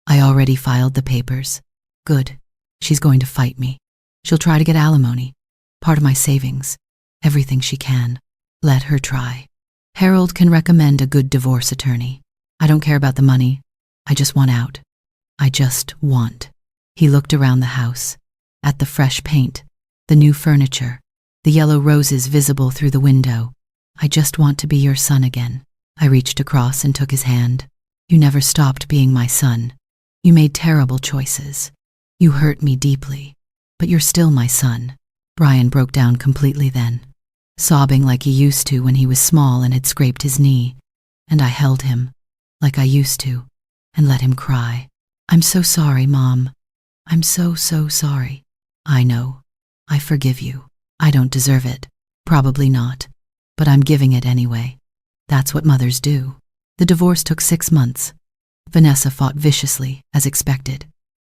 I already filed the papers. Good. She's going to fight me. She'll try to get alimony. Part of my savings. Everything she can. Let her try. Harold can recommend a good divorce attorney. I don't care about the money. I just want out. I just want. He looked around the house. At the fresh paint, the new furniture, the yellow roses visible through the window. I just want to be your son again. I reached across and took his hand. You never stopped being my son. You made terrible choices. You hurt me deeply. But you're still my son. Brian broke down completely then, sobbing like he used to when he was small and had scraped his knee. And I held him, like I used to, and let him cry. I'm so sorry, Mom. I'm so sorry. I know. I forgive you. I don't deserve it. Probably not. But I'm giving it anyway. That's what mothers do. The divorce took 6 months. Vanessa fought viciously, as expected.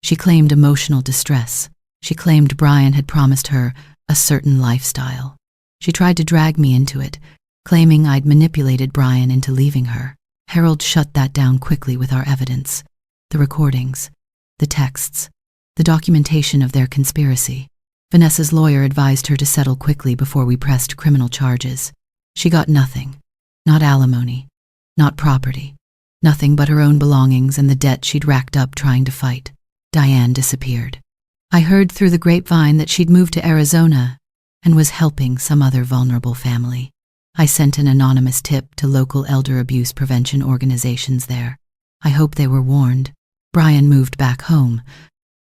She claimed emotional distress. She claimed Brian had promised her a certain lifestyle. She tried to drag me into it, claiming I'd manipulated Brian into leaving her. Harold shut that down quickly with our evidence. The recordings, the texts, the documentation of their conspiracy. Vanessa's lawyer advised her to settle quickly before we pressed criminal charges. She got nothing. Not alimony. Not property. Nothing but her own belongings and the debt she'd racked up trying to fight. Diane disappeared. I heard through the grapevine that she'd moved to Arizona and was helping some other vulnerable family. I sent an anonymous tip to local elder abuse prevention organizations there. I hope they were warned. Brian moved back home.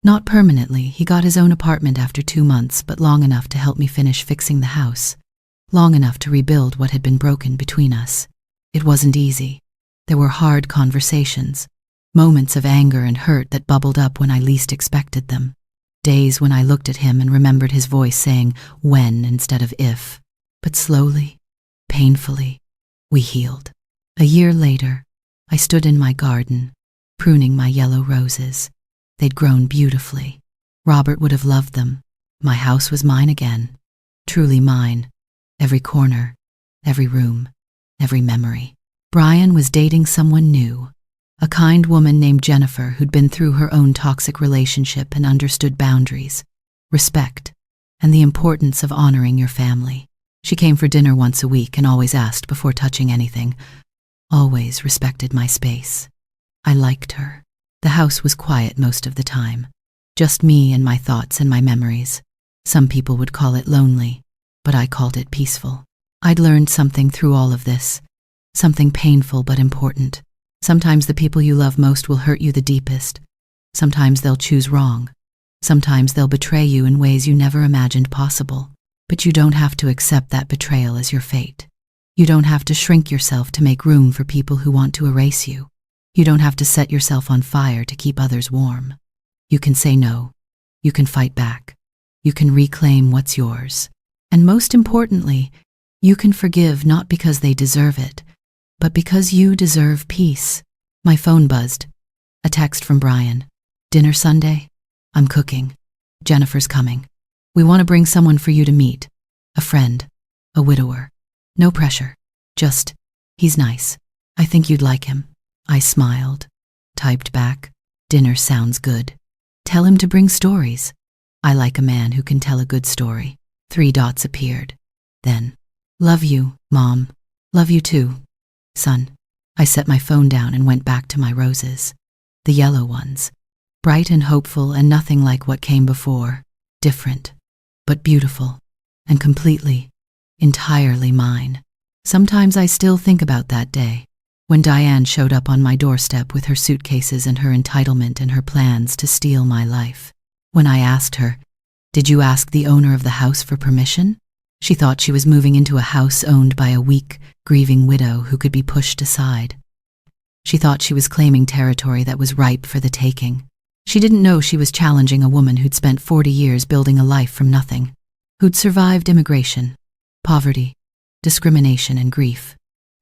Not permanently, he got his own apartment after 2 months, but long enough to help me finish fixing the house. Long enough to rebuild what had been broken between us. It wasn't easy. There were hard conversations, moments of anger and hurt that bubbled up when I least expected them. Days when I looked at him and remembered his voice saying when instead of if. But slowly, painfully, we healed. A year later, I stood in my garden, pruning my yellow roses. They'd grown beautifully. Robert would have loved them. My house was mine again. Truly mine. Every corner, every room, every memory. Brian was dating someone new. A kind woman named Jennifer who'd been through her own toxic relationship and understood boundaries, respect, and the importance of honoring your family. She came for dinner once a week and always asked before touching anything. Always respected my space. I liked her. The house was quiet most of the time. Just me and my thoughts and my memories. Some people would call it lonely, but I called it peaceful. I'd learned something through all of this. Something painful but important. Sometimes the people you love most will hurt you the deepest. Sometimes they'll choose wrong. Sometimes they'll betray you in ways you never imagined possible. But you don't have to accept that betrayal as your fate. You don't have to shrink yourself to make room for people who want to erase you. You don't have to set yourself on fire to keep others warm. You can say no. You can fight back. You can reclaim what's yours. And most importantly, you can forgive not because they deserve it, but because you deserve peace. My phone buzzed. A text from Brian. Dinner Sunday? I'm cooking. Jennifer's coming. We want to bring someone for you to meet. A friend. A widower. No pressure. Just, he's nice. I think you'd like him. I smiled. Typed back. Dinner sounds good. Tell him to bring stories. I like a man who can tell a good story. 3 dots appeared. Then, love you, Mom. Love you too, son. I set my phone down and went back to my roses. The yellow ones. Bright and hopeful and nothing like what came before. Different, but beautiful. And completely, entirely mine. Sometimes I still think about that day, when Diane showed up on my doorstep with her suitcases and her entitlement and her plans to steal my life. When I asked her, "Did you ask the owner of the house for permission?" She thought she was moving into a house owned by a weak, grieving widow who could be pushed aside. She thought she was claiming territory that was ripe for the taking. She didn't know she was challenging a woman who'd spent 40 years building a life from nothing, who'd survived immigration, poverty, discrimination, and grief.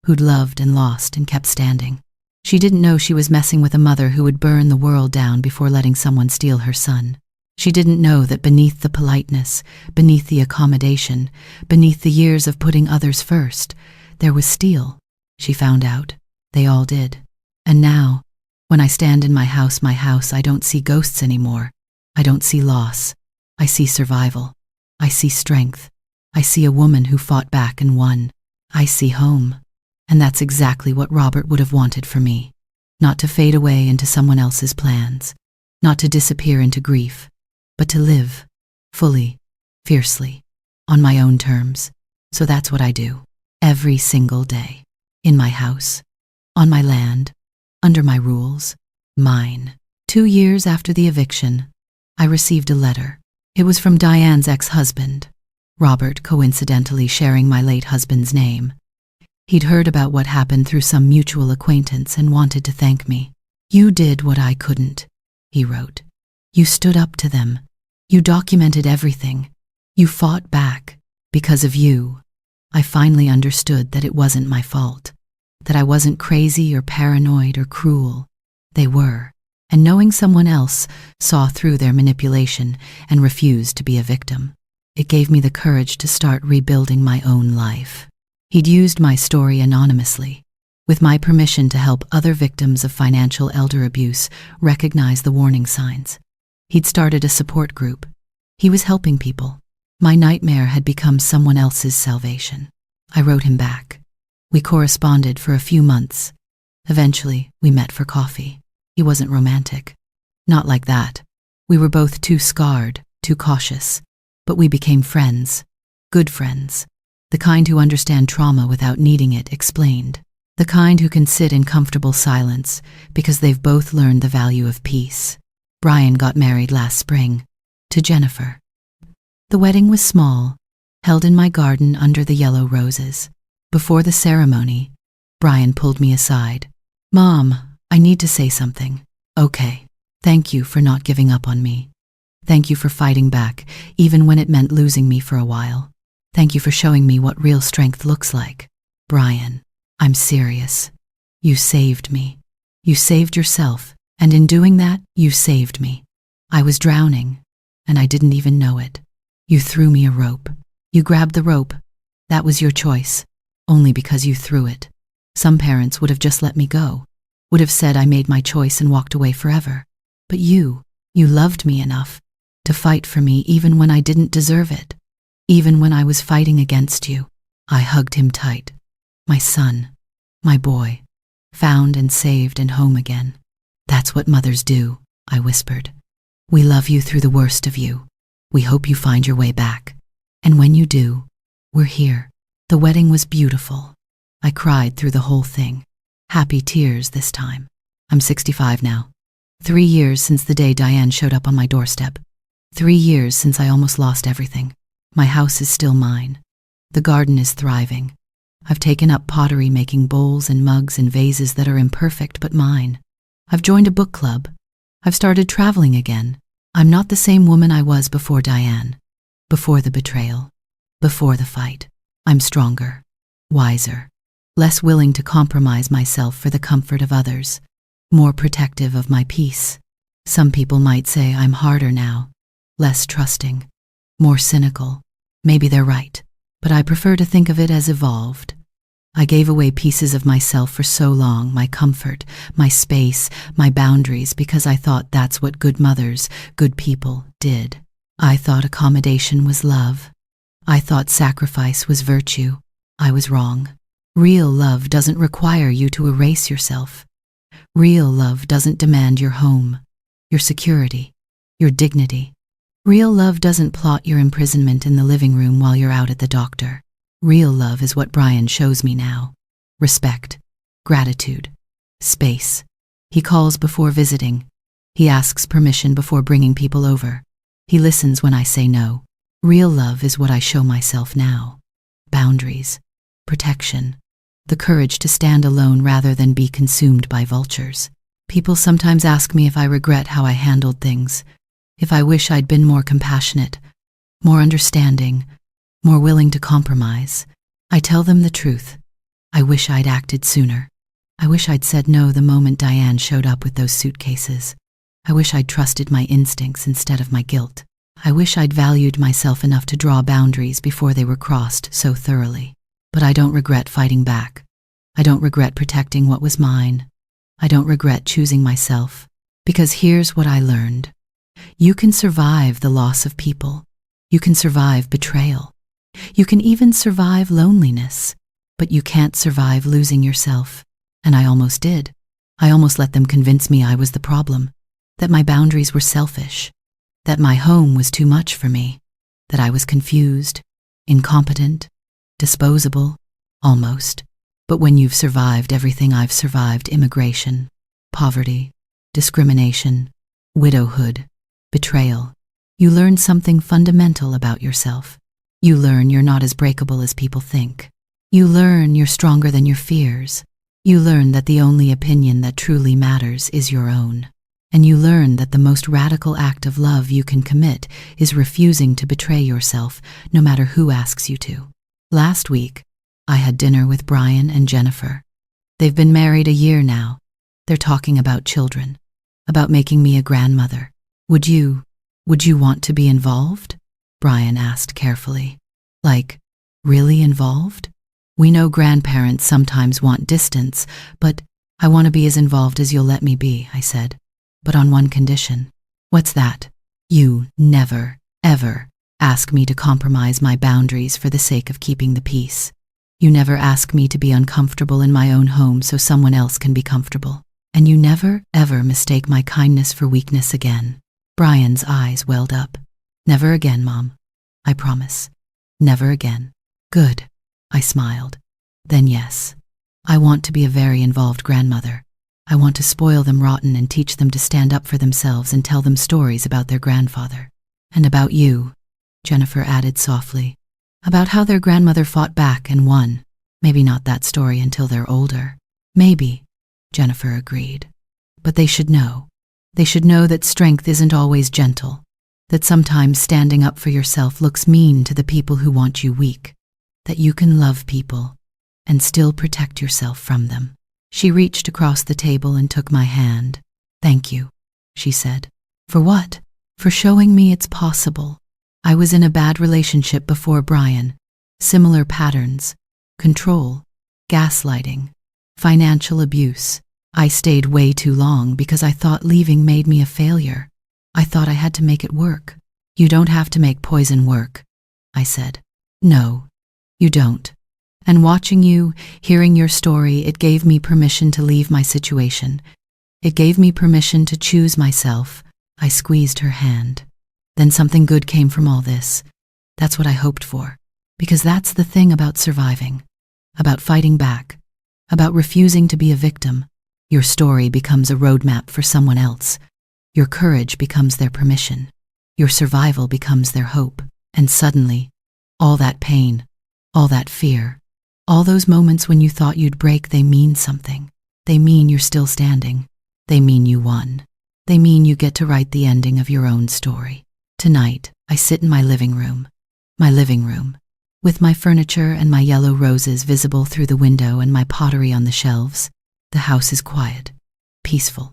who'd loved and lost and kept standing. She didn't know she was messing with a mother who would burn the world down before letting someone steal her son. She didn't know that beneath the politeness, beneath the accommodation, beneath the years of putting others first, there was steel. She found out. They all did. And now, when I stand in my house, I don't see ghosts anymore. I don't see loss. I see survival. I see strength. I see a woman who fought back and won. I see home. And that's exactly what Robert would have wanted for me. Not to fade away into someone else's plans. Not to disappear into grief. But to live. Fully. Fiercely. On my own terms. So that's what I do. Every single day. In my house. On my land. Under my rules. Mine. 2 years after the eviction, I received a letter. It was from Diane's ex-husband, Robert, coincidentally sharing my late husband's name. He'd heard about what happened through some mutual acquaintance and wanted to thank me. "You did what I couldn't," he wrote. "You stood up to them. You documented everything. You fought back. Because of you, I finally understood that it wasn't my fault. That I wasn't crazy or paranoid or cruel. They were. And knowing someone else saw through their manipulation and refused to be a victim. It gave me the courage to start rebuilding my own life." He'd used my story anonymously, with my permission to help other victims of financial elder abuse recognize the warning signs. He'd started a support group. He was helping people. My nightmare had become someone else's salvation. I wrote him back. We corresponded for a few months. Eventually, we met for coffee. He wasn't romantic. Not like that. We were both too scarred, too cautious. But we became friends. Good friends. The kind who understand trauma without needing it explained. The kind who can sit in comfortable silence because they've both learned the value of peace. Brian got married last spring. To Jennifer. The wedding was small, held in my garden under the yellow roses. Before the ceremony, Brian pulled me aside. "Mom, I need to say something." "Okay. Thank you for not giving up on me. Thank you for fighting back, even when it meant losing me for a while. Thank you for showing me what real strength looks like. Brian, I'm serious. You saved me. You saved yourself, and in doing that, you saved me. I was drowning, and I didn't even know it. You threw me a rope. You grabbed the rope. That was your choice, only because you threw it. Some parents would have just let me go, would have said I made my choice and walked away forever. But you loved me enough to fight for me even when I didn't deserve it. Even when I was fighting against you." I hugged him tight. "My son, my boy, found and saved and home again. That's what mothers do," I whispered. "We love you through the worst of you. We hope you find your way back. And when you do, we're here." The wedding was beautiful. I cried through the whole thing. Happy tears this time. I'm 65 now. 3 years since the day Diane showed up on my doorstep. 3 years since I almost lost everything. My house is still mine. The garden is thriving. I've taken up pottery, making bowls and mugs and vases that are imperfect but mine. I've joined a book club. I've started traveling again. I'm not the same woman I was before Diane, before the betrayal, before the fight. I'm stronger, wiser, less willing to compromise myself for the comfort of others, more protective of my peace. Some people might say I'm harder now, less trusting, more cynical. Maybe they're right, but I prefer to think of it as evolved. I gave away pieces of myself for so long, my comfort, my space, my boundaries, because I thought that's what good mothers, good people, did. I thought accommodation was love. I thought sacrifice was virtue. I was wrong. Real love doesn't require you to erase yourself. Real love doesn't demand your home, your security, your dignity. Real love doesn't plot your imprisonment in the living room while you're out at the doctor. Real love is what Brian shows me now. Respect, gratitude, space. He calls before visiting. He asks permission before bringing people over. He listens when I say no. Real love is what I show myself now. Boundaries, protection, the courage to stand alone rather than be consumed by vultures. People sometimes ask me if I regret how I handled things, if I wish I'd been more compassionate, more understanding, more willing to compromise. I tell them the truth. I wish I'd acted sooner. I wish I'd said no the moment Diane showed up with those suitcases. I wish I'd trusted my instincts instead of my guilt. I wish I'd valued myself enough to draw boundaries before they were crossed so thoroughly. But I don't regret fighting back. I don't regret protecting what was mine. I don't regret choosing myself. Because here's what I learned. You can survive the loss of people. You can survive betrayal. You can even survive loneliness. But you can't survive losing yourself. And I almost did. I almost let them convince me I was the problem. That my boundaries were selfish. That my home was too much for me. That I was confused, incompetent, disposable, almost. But when you've survived everything I've survived, immigration, poverty, discrimination, widowhood, betrayal, you learn something fundamental about yourself. You learn you're not as breakable as people think. You learn you're stronger than your fears. You learn that the only opinion that truly matters is your own. And you learn that the most radical act of love you can commit is refusing to betray yourself, no matter who asks you to. Last week, I had dinner with Brian and Jennifer. They've been married a year now. They're talking about children, about making me a grandmother. Would you want to be involved? Brian asked carefully. Like, really involved? We know grandparents sometimes want distance, but I want to be as involved as you'll let me be, I said. But on one condition. What's that? You never, ever ask me to compromise my boundaries for the sake of keeping the peace. You never ask me to be uncomfortable in my own home so someone else can be comfortable. And you never, ever mistake my kindness for weakness again. Brian's eyes welled up. Never again, Mom. I promise. Never again. Good. I smiled. Then yes. I want to be a very involved grandmother. I want to spoil them rotten and teach them to stand up for themselves and tell them stories about their grandfather. And about you, Jennifer added softly. About how their grandmother fought back and won. Maybe not that story until they're older. Maybe, Jennifer agreed. But they should know. They should know that strength isn't always gentle. That sometimes standing up for yourself looks mean to the people who want you weak. That you can love people and still protect yourself from them. She reached across the table and took my hand. Thank you, she said. For what? For showing me it's possible. I was in a bad relationship before Brian. Similar patterns. Control. Gaslighting. Financial abuse. I stayed way too long because I thought leaving made me a failure. I thought I had to make it work. You don't have to make poison work, I said. No, you don't. And watching you, hearing your story, it gave me permission to leave my situation. It gave me permission to choose myself. I squeezed her hand. Then something good came from all this. That's what I hoped for. Because that's the thing about surviving. About fighting back. About refusing to be a victim. Your story becomes a roadmap for someone else. Your courage becomes their permission. Your survival becomes their hope. And suddenly, all that pain, all that fear, all those moments when you thought you'd break, they mean something. They mean you're still standing. They mean you won. They mean you get to write the ending of your own story. Tonight, I sit in my living room, with my furniture and my yellow roses visible through the window and my pottery on the shelves. The house is quiet, peaceful,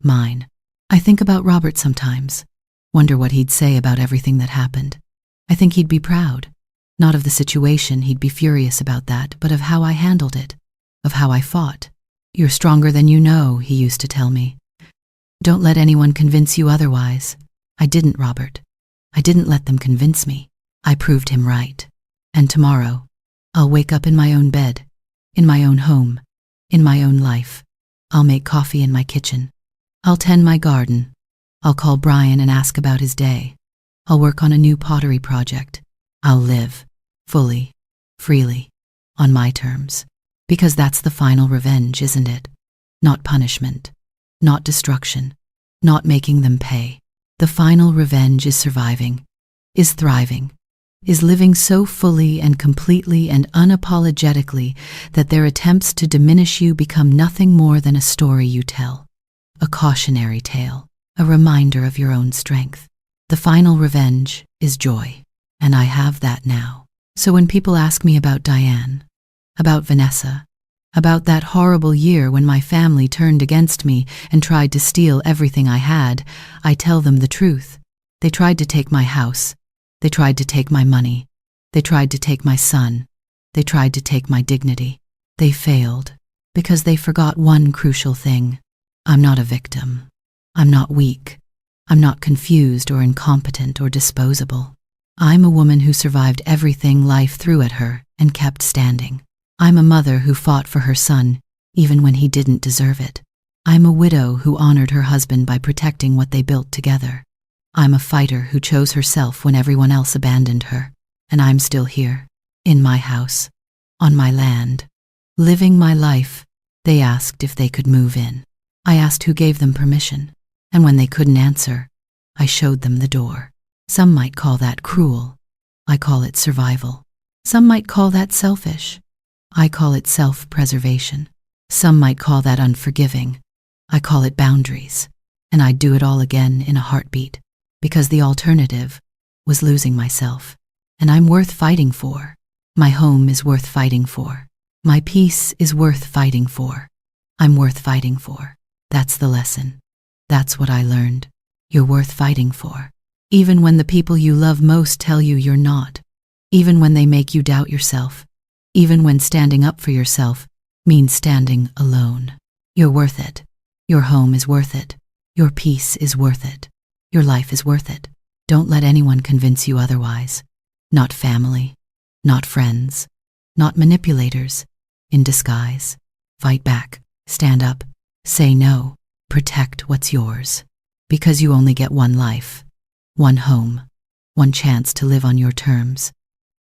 mine. I think about Robert sometimes, wonder what he'd say about everything that happened. I think he'd be proud. Not of the situation, he'd be furious about that, but of how I handled it, of how I fought. You're stronger than you know, he used to tell me. Don't let anyone convince you otherwise. I didn't, Robert. I didn't let them convince me. I proved him right. And tomorrow, I'll wake up in my own bed, in my own home, in my own life. I'll make coffee in my kitchen. I'll tend my garden. I'll call Brian and ask about his day. I'll work on a new pottery project. I'll live, fully, freely, on my terms. Because that's the final revenge, isn't it? Not punishment, not destruction, not making them pay. The final revenge is surviving, is thriving, is living so fully and completely and unapologetically that their attempts to diminish you become nothing more than a story you tell, a cautionary tale, a reminder of your own strength. The final revenge is joy, and I have that now. So when people ask me about Diane, about Vanessa, About that horrible year when my family turned against me and tried to steal everything I had, I tell them the truth. They tried to take my house. They tried to take my money. They tried to take my son. They tried to take my dignity. They failed because they forgot one crucial thing. I'm not a victim. I'm not weak. I'm not confused or incompetent or disposable. I'm a woman who survived everything life threw at her and kept standing. I'm a mother who fought for her son, even when he didn't deserve it. I'm a widow who honored her husband by protecting what they built together. I'm a fighter who chose herself when everyone else abandoned her. And I'm still here, in my house, on my land, living my life. They asked if they could move in. I asked who gave them permission. And when they couldn't answer, I showed them the door. Some might call that cruel. I call it survival. Some might call that selfish. I call it self-preservation. Some might call that unforgiving. I call it boundaries. And I'd do it all again in a heartbeat, because the alternative was losing myself. And I'm worth fighting for. My home is worth fighting for. My peace is worth fighting for. I'm worth fighting for. That's the lesson. That's what I learned. You're worth fighting for. Even when the people you love most tell you you're not. Even when they make you doubt yourself. Even when standing up for yourself means standing alone. You're worth it. Your home is worth it. Your peace is worth it. Your life is worth it. Don't let anyone convince you otherwise. Not family. Not friends. Not manipulators. In disguise. Fight back. Stand up. Say no. Protect what's yours. Because you only get one life. One home. One chance to live on your terms.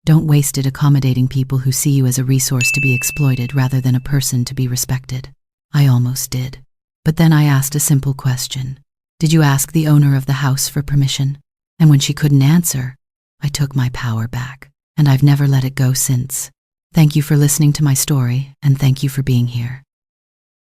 Don't waste it accommodating people who see you as a resource to be exploited rather than a person to be respected. I almost did. But then I asked a simple question. Did you ask the owner of the house for permission? And when she couldn't answer, I took my power back. And I've never let it go since. Thank you for listening to my story, and thank you for being here.